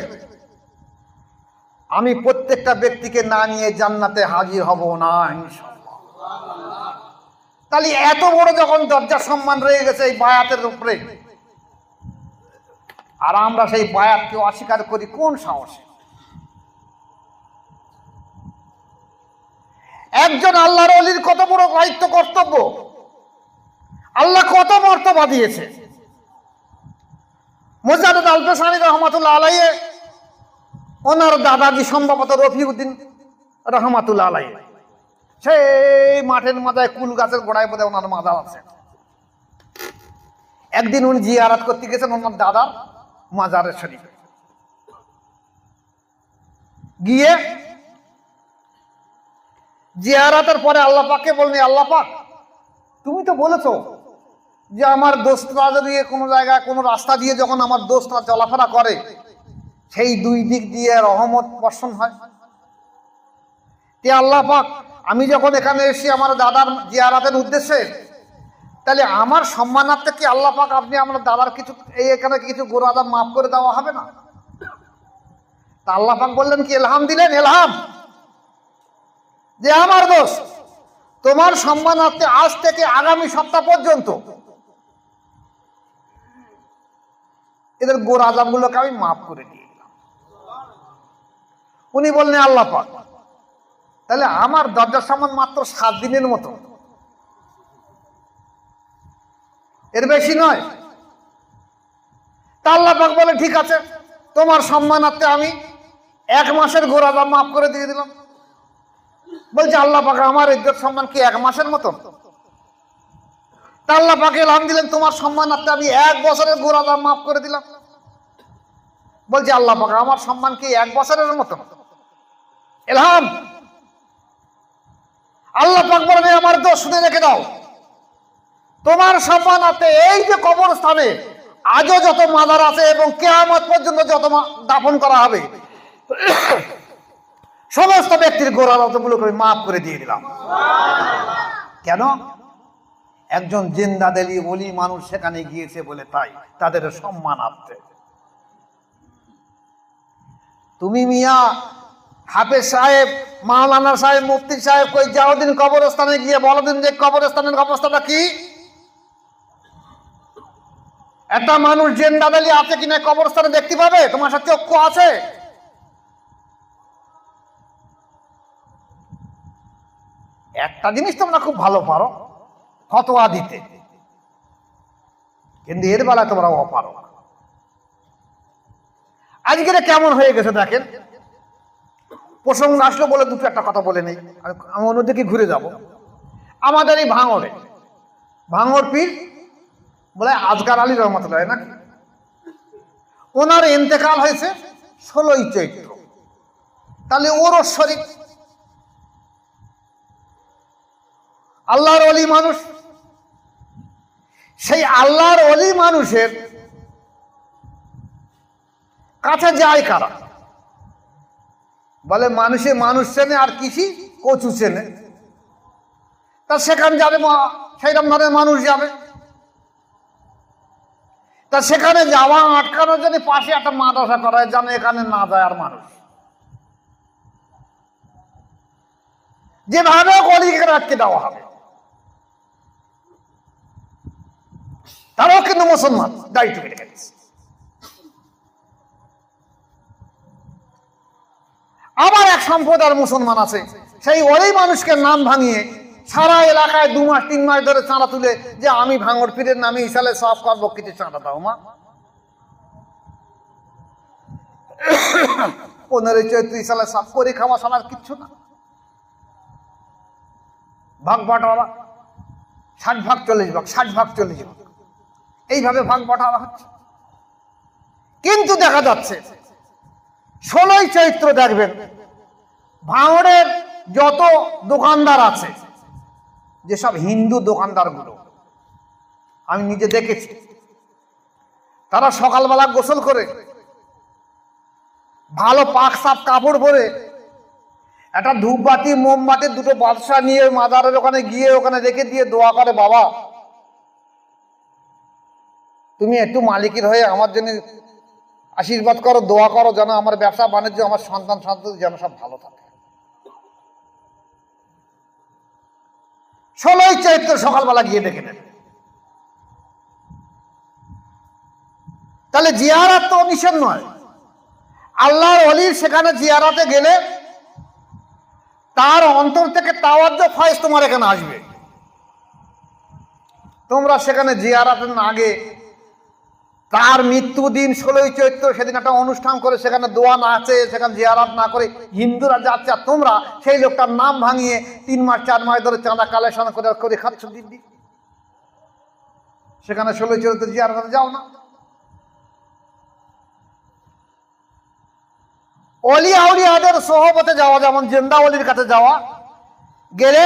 আমি প্রত্যেকটা ব্যক্তিকে না নিয়ে জান্নাতে হাজির হব না ইনশাআল্লাহ। তাহলে এত বড় যখন দরজা সম্মান রয়ে গেছে এই বায়াতের উপরে, আর আমরা সেই বায়াতকে অস্বীকার করি কোন সাহসে? একজন আল্লাহর ওলির কত বড় দায়িত্ব, কর্তব্য, আল্লাহ কত মর্তবা দিয়েছে। মুজাদ্দিদ আল পেশানি রাহমাতুল্লাহ আলাইহি, ওনার দাদাজি সম্ভবত রফিউদ্দিন রাহমাতুল্লাহ আলাইহি, সেই মাঠের মাথায় কুল গাছের গোড়ায় বোধহয় ওনার মাজার আছে। একদিন উনি জিয়ারত করতে গেছেন ওনার দাদার মাজারের শরীফে। গিয়ে জিয়ারতের পরে আল্লাহ পাককে বললেন, আল্লাহ পাক, তুমি তো বলেছো যে আমার দোস্তরা যদি কোনো জায়গায় কোনো রাস্তা দিয়ে যখন আমার দোস্তরা চলাফেরা করে সেই দুই দিক দিয়ে রহমত বর্ষণ হয়। তে আল্লাহ পাক, আমি যখন এখানে এসে আমার দাদার জিয়ারতের উদ্দেশ্যে, তাহলে আমার সম্মানার্থে কি আল্লাহ পাক আপনি আমার দাদার কিছু এখানে কিছু গুনাহ মাফ করে দেওয়া হবে না? তা আল্লাহ পাক বললেন কি, ইলহাম দিলেন, ইলহাম যে আমার দোস্ত, তোমার সম্মানার্থে আজ থেকে আগামী সপ্তাহ পর্যন্ত এদের গুনাহগুলোকে আমি মাফ করে দিয়ে দিলাম। উনি বললেন, আল্লাহ পাক, তাহলে আমার দরজার সম্মান মাত্র 7 দিনের মতো, এর বেশি নয়। তা আল্লাহ পাক বলে, ঠিক আছে, তোমার সম্মানার্থে আমি 1 মাসের গুনাহ মাফ করে দিয়ে দিলাম। বলছে, আল্লাহ পাক, আমার ইজ্জত সম্মান কি 1 মাসের মতো? তা আল্লাহ পাক ইলহাম দিলেন, তোমার সম্মানার্থে আমি 1 বছরের গুনাহ মাফ করে দিলাম। বলছে, আল্লাহ পাক, আমার সম্মান কি 1 বছরের মতো? ইলহাম। আল্লাহ পাক বলেন, আমার দোষ শুনে রেখে দাও, তোমার সম্মানার্থে এই যে কবরস্থানে আজও যত মাজার আছে এবং কিয়ামত পর্যন্ত যত দাফন করা হবে, সমস্ত ব্যক্তির গুনাহগুলোকে আমি মাফ করে দিয়ে দিলাম। কেন? একজন জিন্দাদেলি ওলি মানুষ সেখানে গিয়েছে বলে তাই তাদের সম্মানার্থে। তুমি মিয়া হাফেজ সাহেব, মাওলানা সাহেব, মুফতি সাহেব কই যাও দিন কবরস্থানে গিয়ে বলো দিন যে কবরস্থানের অবস্থাটা কি। একটা মানুষ জিন্দাদেলি আছে কিনা কবরস্থানে দেখতে পাবে? তোমার সাথে চক্ষু আছে? একটা জিনিস তোমরা খুব ভালো পারো, ফতোয়া দিতে, কিন্তু এর বেলায় তোমরা অপারো। আজকের কেমন হয়ে গেছে দেখেন। প্রসঙ্গ আসলো বলে দুটো একটা কথা বলে নেই, আমি অন্যদিকে ঘুরে যাব। আমাদের এই ভাঙড় পীর বলে আজগার আলী রহমতুল্লাহ নাকি, ওনার ইন্তেকাল হয়েছে 16ই চৈত্র। তাহলে ওরস শরীফ, আল্লাহর অলি মানুষ, সেই আল্লাহর অলি মানুষের কাছে যায় কারা? বলে মানুষে মানুষ চেনে আর কৃষি কচু চেনে। তা সেখানে যাবে সেইরকম ধরনের মানুষ যাবে। তা সেখানে যাওয়া আটকানোর জন্য পাশে একটা মাদ্রাসা করা হয় যেন এখানে না যায় আর মানুষ। যেভাবে অলিকে আটকে দেওয়া হবে। তারাও কিন্তু মুসলমান, দায়িত্ব রেখে দিচ্ছে। আবার এক সম্প্রদায়ের মুসলমান আছে, সেই ওই মানুষকে নাম ভাঙিয়ে সারা এলাকায় 2 মাস 3 মাস ধরে চাঁদা তুলে যে আমি ভাঙড় পীরের নামে ইসালে সব করবো, কিছু চাঁদা দাও মা। 15ই চৈত্র ইসালে সব করে খাওয়া সালার কিচ্ছু না। ভাগ বাটোয়ারা 60 ভাগ 40 ভাগ, 60 ভাগ 40 ভাগ, এইভাবে ভাগ বাটোয়ারা হচ্ছে। কিন্তু দেখা যাচ্ছে 16ই চৈত্র দেখবেন ভাঙড়ের যত দোকানদার আছে, যেসব হিন্দু দোকানদার গুলো আমি নিজে দেখেছি, তারা সকালবেলা গোসল করে ভালো পাক সাপ কাপড় পরে একটা ধূপবাতি মোমবাতি 2টো বাদশা নিয়ে মাজারের ওখানে গিয়ে ওখানে রেখে দিয়ে দোয়া করে, বাবা তুমি একটু মালিকের হয়ে আমার জন্য আশীর্বাদ করো, দোয়া করো যেন আমার ব্যবসা বাণিজ্য, আমার সন্তান সন্ততি যেন সব ভালো থাকে। 16ই চৈত্র সকালবেলা গিয়ে দেখে নেবে। তাহলে জিয়ারাত তো নিষেধ নয়। আল্লাহর ওলির সেখানে জিয়ারাতে গেলে তার অন্তর থেকে তাওয়াজ্জুহ ফয়েজ তোমার এখানে আসবে। তোমরা সেখানে জিয়ারাতের আগে তার মৃত্যুদিন 16ই চৈত্র সেদিন একটা অনুষ্ঠান করে সেখানে দোয়া না আছে, সেখানে জিয়ারাত না করে হিন্দুরা যাচ্ছে, আর তোমরা সেই লোকটার নাম ভাঙিয়ে 3 মাস 4 মাস ধরে চাঁদা কালেকশন করে খাচ্ছ দিব্যি। সেখানে 16ই চৈত্র জিয়ারাতে যাও না। অলি আউলিয়াদের সোহবতে যাওয়া, যেমন জিন্দা অলির কাছে যাওয়া গেলে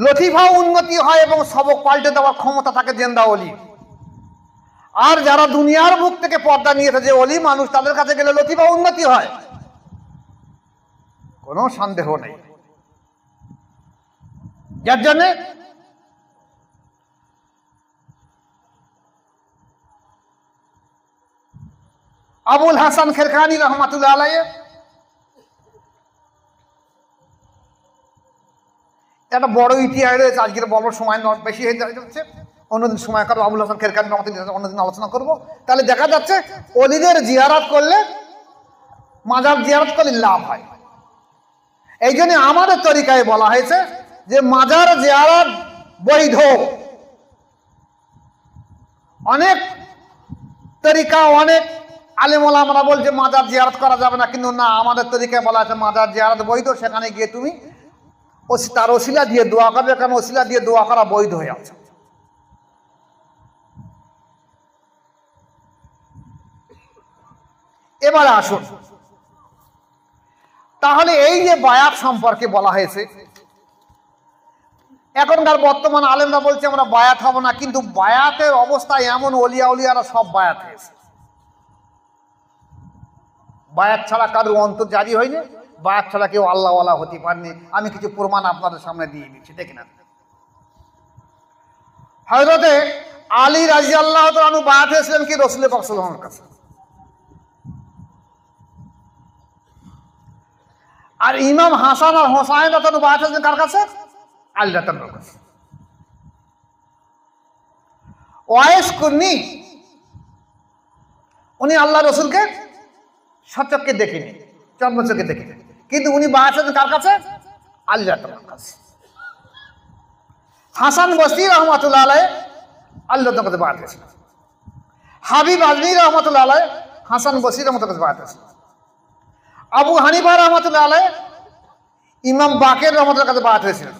লতিফা উন্নতি হয় এবং সবক পাল্টে দেওয়ার ক্ষমতা থাকে জিন্দা অলি। আর যারা দুনিয়ার মুখ থেকে পর্দা নিয়েছে যে অলি মানুষ, তাদের কাছে গেলে লতিফা উন্নতি হয়, কোনো সন্দেহ নেই। যার জন্যে আবুল হাসান খেরখানি রহমাতুল্লাহ আলাইহি একটা বড় ইতিহাস রয়েছে। আজকের বড় সময় বেশি হয়ে যাচ্ছে, অন্যদিন সময় করবো। আবুল হাসান খেরখানি রহমাতুল্লাহ অন্যদিন আলোচনা করবো। তাহলে দেখা যাচ্ছে অলিদের জিয়ারাত করলে, মাজার জিয়ারাত করলে লাভ হয়। এই জন্য আমাদের তরিকায় বলা হয়েছে যে মাজার জিয়ারাত বৈধ। অনেক তরিকা, অনেক আলেম ওলামারা বলছে মাজার জিয়ারত করা যাবে না, কিন্তু না, আমাদের তরিকায় বলা আছে মাজার জিয়ারত বৈধ। সেখানে গিয়ে তুমি তার ওসিলা দিয়ে দোয়া করবে, কারণ ওসিলা দিয়ে দোয়া করা বৈধ হয়ে আছে। এবারে আসুন, তাহলে এই যে বায়াত সম্পর্কে বলা হয়েছে, এখনকার বর্তমান আলেমরা বলছে আমরা বায়াত হব না, কিন্তু বায়াতের অবস্থা এমন, অলিয়া উলিয়ারা সব বায়াত হয়েছে। বায়াত ছাড়া কারোর অন্তর জারি হয়নি, বায়াত ছাড়া কেউ আল্লাহওয়ালা হতে পারেনি। আমি কিছু প্রমাণ আপনাদের সামনে দিয়ে দিচ্ছি, দেখে না। হযরতে আলী রাদিয়াল্লাহু তাআলা আনহু বায়াত হয়েছিলেন কি রাসূল পাক সাল্লাল্লাহু আলাইহি ওয়াসাল্লামের কাছে। আর ইমাম হাসান আর হোসাইন রাদিয়াল্লাহু বায়াত হয়েছিলেন কার কাছে? আলী রাদিয়াল্লাহু আনহুর কাছে। ওয়াইস কুন্নি উনি আল্লাহ রসুলকে সচক্ষে দেখিনি, চর্মচক্ষে দেখিনি, কিন্তু উনি বায়াত হয়েছেন কার কাছে? আলী রাদিয়াল্লাহু আনহুর কাছে। হাসান বসরি রহমাতুল্লাহ আলাইহি আলী রাদিয়াল্লাহু আনহুর কাছে বায়াত হয়েছিলেন। হাবিব আজমি রহমাতুল্লাহ আলাইহি হাসান বসরি রহমাতুল্লাহ কাছে বায়াত হয়েছিলেন। আবু হানিফা রহমাতুল্লাহ আলাইহি ইমাম বাকের রহমাতুল্লাহ কাছে বায়াত হয়েছিলেন।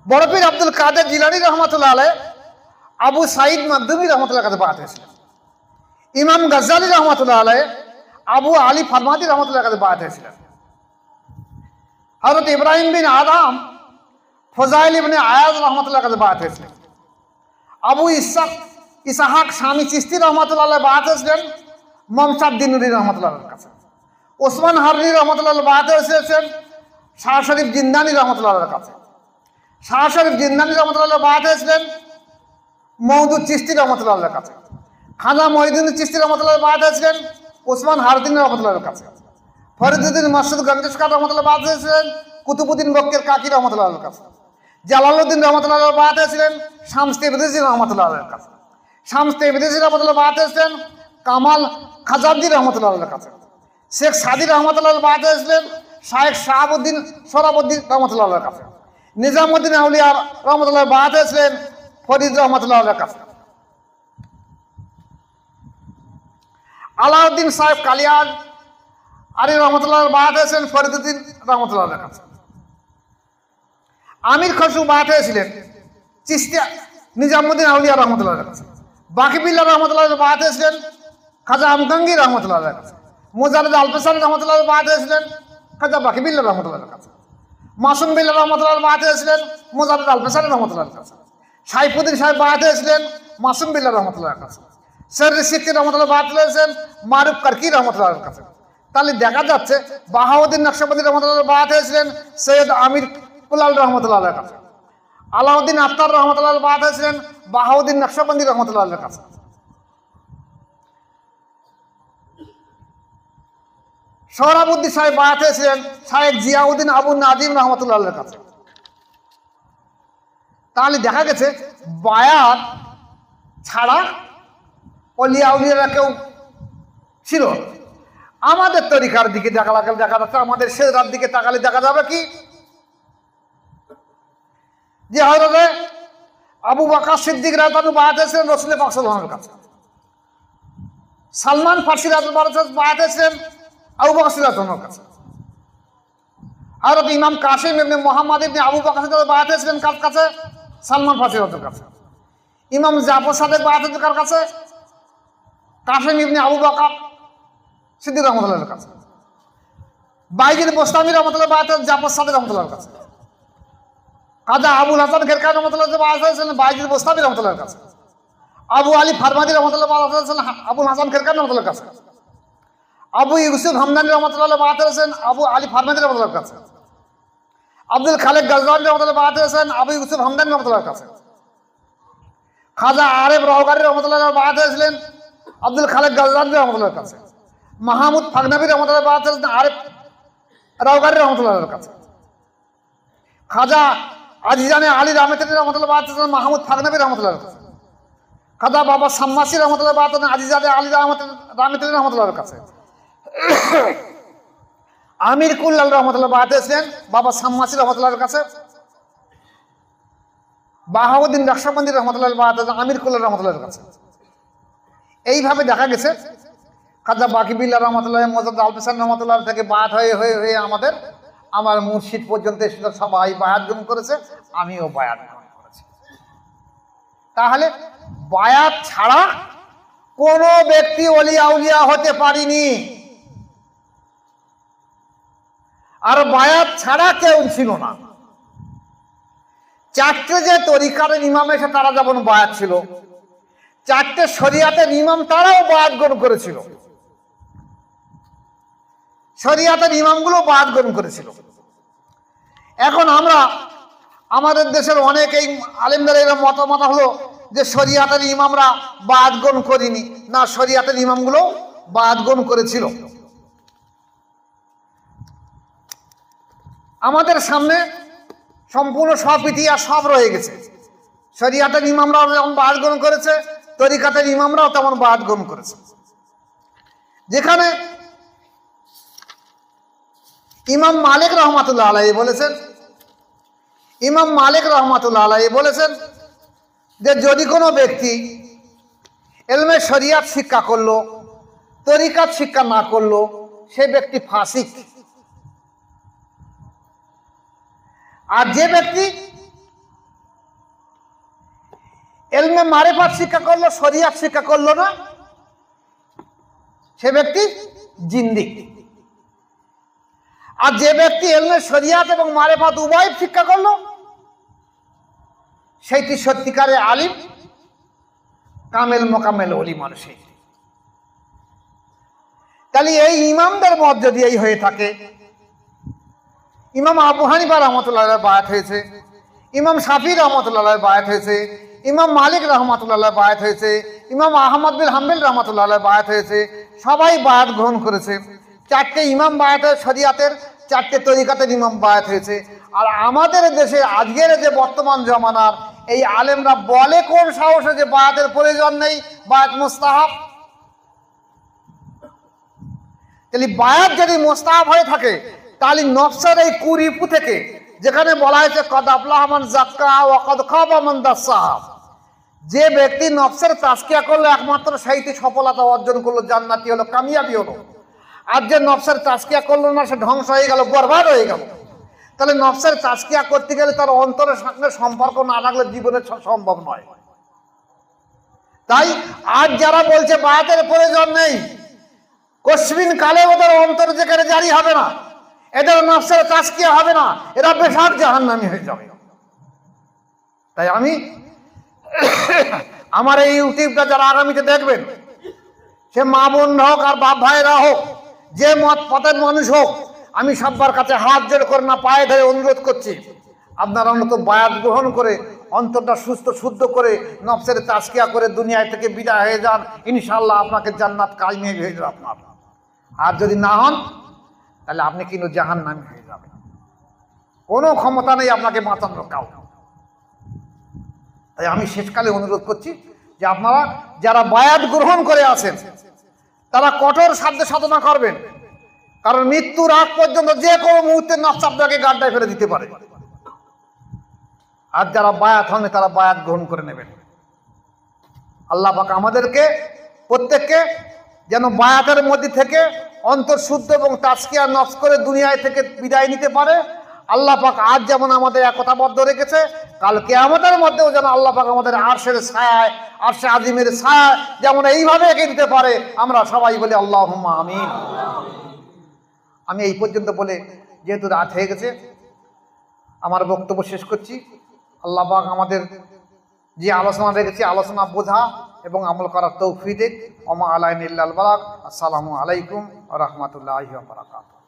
বড় পীর আব্দুল কাদের জিলানী রহমাতুল্লাহ আলাইহি আবু সাঈদ মাকদুমি রহমাতুল্লাহ কাছে বায়াত হয়েছিলেন। ইমাম গাজ্জালী রহমাতুল্লাহ আলাইহি আবু আলী ফারমাদি রহমাতুল্লাহ কাছে বায়াত হয়েছিলেন। হযরত ইব্রাহিম বিন আদম ফজাইল ইবনে আয়াজ রহমাতুল্লাহ কাছে বায়াত হয়েছিলেন। আবু ইসহাক শামী চিশতি রহমাতুল্লাহ আলাইহি বায়াত হয়েছিলেন মমসাদ্দিন নুরী রহমাতুল্লাহ আলাইহির কাছে। ওসমান হারনি রহমাতুল্লাহ আলাইহি বায়াত হয়েছিলেন শাহ শরীফ জিন্দানী রহমাতুল্লাহ আলাইহির কাছে। শাহ শরীফ জিন্দানী রহমাতুল্লাহ আলাইহি বায়াত হয়েছিলেন মওদুদ চিশতি রহমাতুল্লাহ আলাইহির কাছে। খাজা মঈনুদ্দিন চিশতি রহমাতুল্লাহ আলাইহি বায়াত হয়েছিলেন ওসমান হারদিন রহমাতুল্লাহ আলাইহির কাছে। ফরিদুদ্দিন মাসুদ গঞ্জেশকার রহমাতুল্লাহ বায়াত হয়েছিলেন কুতুবুদ্দিন বক্কের কাকি রহমাতুল্লাহ আলাইহির কাছে। জালালউদ্দিন রহমাতুল্লাহ আলাইহি বায়াত হয়েছিলেন শামস তেবরিজি রহমাতুল্লাহ আলাইহির কাছে। শামস তেবরিজি রহমাতুল্লাহ বায়াত হয়েছিলেন কামাল খাজারজি রহমাতুল্লাহ আলাইহির কাছে। শেখ সাদি রহমাতুল্লাহ বায়াত হয়েছিলেন শায়েখ শাহাবুদ্দিন সোহরাবুদ্দিন রহমাতুল্লাহ আলাইহির কাছে। নিজামুদ্দিন আউলিয়া রহমাতুল্লাহ বায়াত হয়েছিলেন ফরিদ রহমাতুল্লাহ আলাইহির কাছে। আলাউদ্দিন সাহেব কালিয়ার আলী রহমতুল্লাহ বায়াত হয়েছিলেন ফরিদুদ্দিন রহমতুল্লাহ কাছে। আমির খসরু বায়াত হয়েছিলেন চিশতিয়া নিজামুদ্দিন আউলিয়া রহমতুল্লাহ কাছে। বাকিবিল্লাহ রহমতুল্লাহ বায়াত হয়েছিলেন খাজা আমগঙ্গি রহমতুল্লাহ কাছে। মুজাহিদ আলফেসানি রহমতুল্লাহ বায়াত হয়েছিলেন খাজা বাকিবিল্লাহ রহমতুল্লাহ কাছে। মাসুম বিল্লাহ রহমতুল্লাহ বায়াত হয়েছিলেন মুজাহিদ আলফেসানি রহমতুল্লাহ কাছে। সাইফুদ্দিন সাহেব বায়াত হয়েছিলেন মাসুম বিল্লাহ রহমতুল্লাহ কাছে। সৈয়দ সিদ্দিক রহমতুল্লাহ বায়াত হয়েছেন মারুফ কারকি রহমতুল্লাহ কাছে। তাহলে দেখা যাচ্ছে বাহাউদ্দিন নকশবন্দি রহমতুল্লাহ বায়াত হয়েছিলেন সৈয়দ আমির কুলাল রহমতুল্লাহ কাছে। আলাউদ্দিন আফতার রহমতুল্লাহ বায়াত হয়েছিলেন বাহাউদ্দিন নকশবন্দি রহমতুল্লাহ কাছে। সোহরাবুদ্দিন সাহেব বায়াত হয়েছিলেন শায়েখ জিয়াউদ্দিন আবু নাদিম রহমতুল্লাহ কাছে। তাহলে দেখা গেছে বায়াত ছাড়া অলিয়া উলিয়ারা কেউ ছিল। আমাদের তরিকার দিকে দেখা যাচ্ছে, আমাদের সেজদার দিকে তাকালে দেখা যাবে কি যে হযরতে আবু বকর সিদ্দিক রাদিয়াল্লাহু বায়াত হয়েছিলেন রাসূল পাক সাল্লাল্লাহু আলাইহি ওয়াসাল্লামের কাছে। সালমান ফারসি রাদিয়াল্লাহু বায়াত হয়েছিলেন আবু বকর রাদিয়াল্লাহু কাছে। হযরত ইমাম কাসিম ইবনে মুহাম্মদ ইবনে আবু বকর রাদিয়াল্লাহু বায়াত হয়েছিলেন কার কাছে? সালমান ফারসি রাদিয়াল্লাহু কাছে। ইমাম জাফর সাদেক বায়াত হয়েছিলেন কার কাছে? কাসিম ইবনে আবু বকর সিদ্দিক রহমতুল্লাহর কাছে। বাইজিদ বোস্তামি রহমতুল্লাহ বায়াত জাফর সাদেক রহমতুল্লাহর কাছে। খাজা আবুল হাসান খেরকান রহমতুল্লাহ বায়াত হয়েছিলেন বাইজিদ বোস্তামি রহমতুল্লাহর কাছে। আবু আলী ফারমাদি রহমতুল্লাহ বায়াত হয়েছিলেন আবুল হাসান খেরকান রহমতুল্লাহর কাছে। আবু ইউসুফ হামদানি রহমতুল্লাহ বায়াত হয়েছেন আবু আলী ফারমাদি রহমতুল্লাহর কাছে। আব্দুল খালেক গাজওয়ানি রহমতুল্লাহ বায়াত হয়েছেন আবু ইউসুফ হামদানি রহমতুল্লাহর কাছে। খাজা আরেফ রওগারি রহমতুল্লাহ বায়াত হয়েছিলেন আব্দুল খালেক গাজওয়ানি রহমতুল্লাহর কাছে। মাহমুদ ফাগনাবি রহমতুল্লাহ বায়াত হয়েছিলেন আরেফ রওগারি রহমতুল্লাহর কাছে। খাজা আজিজানে আলী রামেতানি রহমতুল্লাহ বায়াত হয়েছিলেন মাহমুদ ফাগনাবি রহমতুল্লাহর কাছে। খাজা বাবা সাম্মাসি রহমতুল্লাহ বায়াত হয়েছিলেন আজিজানে আলী রামেতানি রহমতুল্লাহর কাছে। আমির কুল্লাল রহমতুল্লাহ বায়াত হয়েছিলেন বাবা সাম্মাসি রহমতুল্লাহর কাছে। বাহাউদ্দিন নকশবন্দি রহমতুল্লাহ বায়াত হয়েছিলেন আমির কুল্লাল রহমতুল্লাহর কাছে। এইভাবে দেখা গেছে খাজা বাকিবিল্লাহ রহমতুল্লাহ মুজাহিদ আলফেসানি রহমতুল্লাহ থেকে বায়াত হয়ে হয়ে হয়ে আমার মুর্শিদ পর্যন্ত এসে সবাই বায়াত গ্রহণ করেছে, আমিও বায়াত গ্রহণ করেছি। তাহলে বায়াত ছাড়া কোনো ব্যক্তি ওলিয়া উলিয়া হতে পারিনি, আর বায়াত ছাড়া কেউ ছিল না। চারটে যে তরিকার ইমাম এসে তারা যেমন বায়াত ছিল, চারটে শরিয়াতের ইমাম তারাও বায়াত গ্রহণ করেছিল। শরিয়াতের ইমামগুলো বায়াত গ্রহণ করেছিল। এখন আমরা আমাদের দেশের অনেক এই আলেমদের এরা মতামত হলো যে শরিয়াতের ইমামরা বায়াত গ্রহণ করিনি। না, শরিয়াতের ইমামগুলো বায়াত গ্রহণ করেছিল। আমাদের সামনে সম্পূর্ণ সব ইতিহাস সব রয়ে গেছে। শরিয়াতের ইমামরাও যেমন বায়াত গ্রহণ করেছে, তরিকাতের ইমামরাও তেমন বায়াত গ্রহণ করেছে। যেখানে ইমাম মালিক রহমাতুল্লাহ আলাইহি বলেছেন, ইমাম মালিক রহমাতুল্লাহ আলাইহি বলেছেন যে যদি কোনো ব্যক্তি ইলমে শরিয়াত শিক্ষা করলো, তরিকাত শিক্ষা না করলো, সে ব্যক্তি ফাসিক। আর যে ব্যক্তি ইলমে মারিফাত শিক্ষা করলো, শরিয়াত শিক্ষা করলো না, সে ব্যক্তি জিন্দিক। আর যে ব্যক্তি ইলমে শরিয়াত এবং মারিফাত উভয় শিক্ষা করলো, সেইটি সত্যিকারের আলিম, কামেল মোকামেল ওলি মানুষই। তাহলে এই ইমামদের মত যদি এই হয়ে থাকে, ইমাম আবু হানিফা রহমতুল্লাহ বায়াত হয়েছে, ইমাম শাফি রহমতুল্লাহ বায়াত হয়েছে, ইমাম মালিক রহমতুল্লাহ বায়াত হয়েছে, ইমাম আহমদ বিন হাম্বল রহমতুল্লাহ বায়াত হয়েছে, সবাই বায়াত গ্রহণ করেছে। চারটে ইমাম বায়াত, শরিয়াতের চারটে তরিকাতের ইমাম বায়াত হয়েছে। আর আমাদের দেশে আজকের যে বর্তমান জমানার এই আলেমরা বলে কোন সাহসে যে বায়াতের প্রয়োজন নেই, বায়াত মুস্তাহাব। তাহলে বায়াত যদি মুস্তাহাব হয়ে থাকে, তাহলে নফসের এই কুরিপু থেকে, যেখানে বলা হয়েছে কদ আফলাহা মান যাক্কাহা ওয়া কদ খাবা মান দাসসাহা, যে ব্যক্তি নফসের তাজকিয়া করলো একমাত্র সেইটি সফলতা অর্জন করলো, জান্নাতি হলো, কামিয়াবি হলো। আর যে নফসের তাজকিয়া করলো না, সে ধ্বংস হয়ে গেল, বরবাদ হয়ে গেল। তাহলে নফসের তাজকিয়া করতে গেলে তার অন্তরের সঙ্গে সম্পর্ক না রাখলে জীবনে সম্ভব নয়। তাই আজ যারা বলছে বায়াতের প্রয়োজন নেই, কসবিন কালে ওদের অন্তর যেখানে জারি হবে না, এদের নফসের তাজকিয়া হবে না, এরা বেশাক জাহান্নামী হয়ে যাবে। তাই আমি আমার এই ইউটিউবটা যারা আগামীতে দেখবেন, সে মা বোন হোক আর বাপ ভাইরা হোক, যে মত পথের মানুষ হোক, আমি সবার কাছে হাত জোড় করে না পায়ে ধরে অনুরোধ করছি, আপনারা অন্তত বায়াত গ্রহণ করে অন্তরটা সুস্থ শুদ্ধ করে নফসের তাজকিয়া করে দুনিয়ায় থেকে বিদায় হয়ে যান। ইনশাআল্লাহ আপনাকে জান্নাত কায়েমী হয়ে যাবে আপনার। আর যদি না হন, তাহলে আপনি কিন্তু জাহান্নামী হয়ে যাবেন। কোনো ক্ষমতা নেই আপনাকে বাঁচানোর কাউ। তাই আমি শেষকালে অনুরোধ করছি যে আপনারা যারা বায়াত গ্রহণ করে আছেন, তারা কঠোর সাধ্য সাধনা করবেন। কারণ মৃত্যুর আগ পর্যন্ত যে কোনো মুহূর্তে নফস আপনাকে গাড্ডায় ফেলে দিতে পারে। আর যারা বায়াত হন, তারা বায়াত গ্রহণ করে নেবেন। আল্লাহ পাক আমাদেরকে প্রত্যেককে যেন বায়াতের মধ্যে থেকে অন্তর শুদ্ধ এবং তাজকিয়া নফস করে দুনিয়ায় থেকে বিদায় নিতে পারে। আল্লাহ পাক আজ যেমন আমাদের একতাবদ্ধ রেখেছে, কাল কিয়ামতের মধ্যেও যেন আল্লাহ পাক আমাদের আরশের ছায়ায়, আরশে আজিমের ছায়ায় যেমন এইভাবে এঁকে দিতে পারে। আমরা সবাই বলি আল্লাহুম্মা আমিন। আমি এই পর্যন্ত বলে, যেহেতু রাত হয়ে গেছে, আমার বক্তব্য শেষ করছি। আল্লাহ পাক আমাদের যে আলোচনা রেখেছি, আলোচনা বোঝা এবং আমল করার তৌফিক দিক। ওমা আলাইনা ইল্লাল বালাগ। আসসালামু আলাইকুম ওয়া রাহমাতুল্লাহি ওয়া বারাকাতুহু।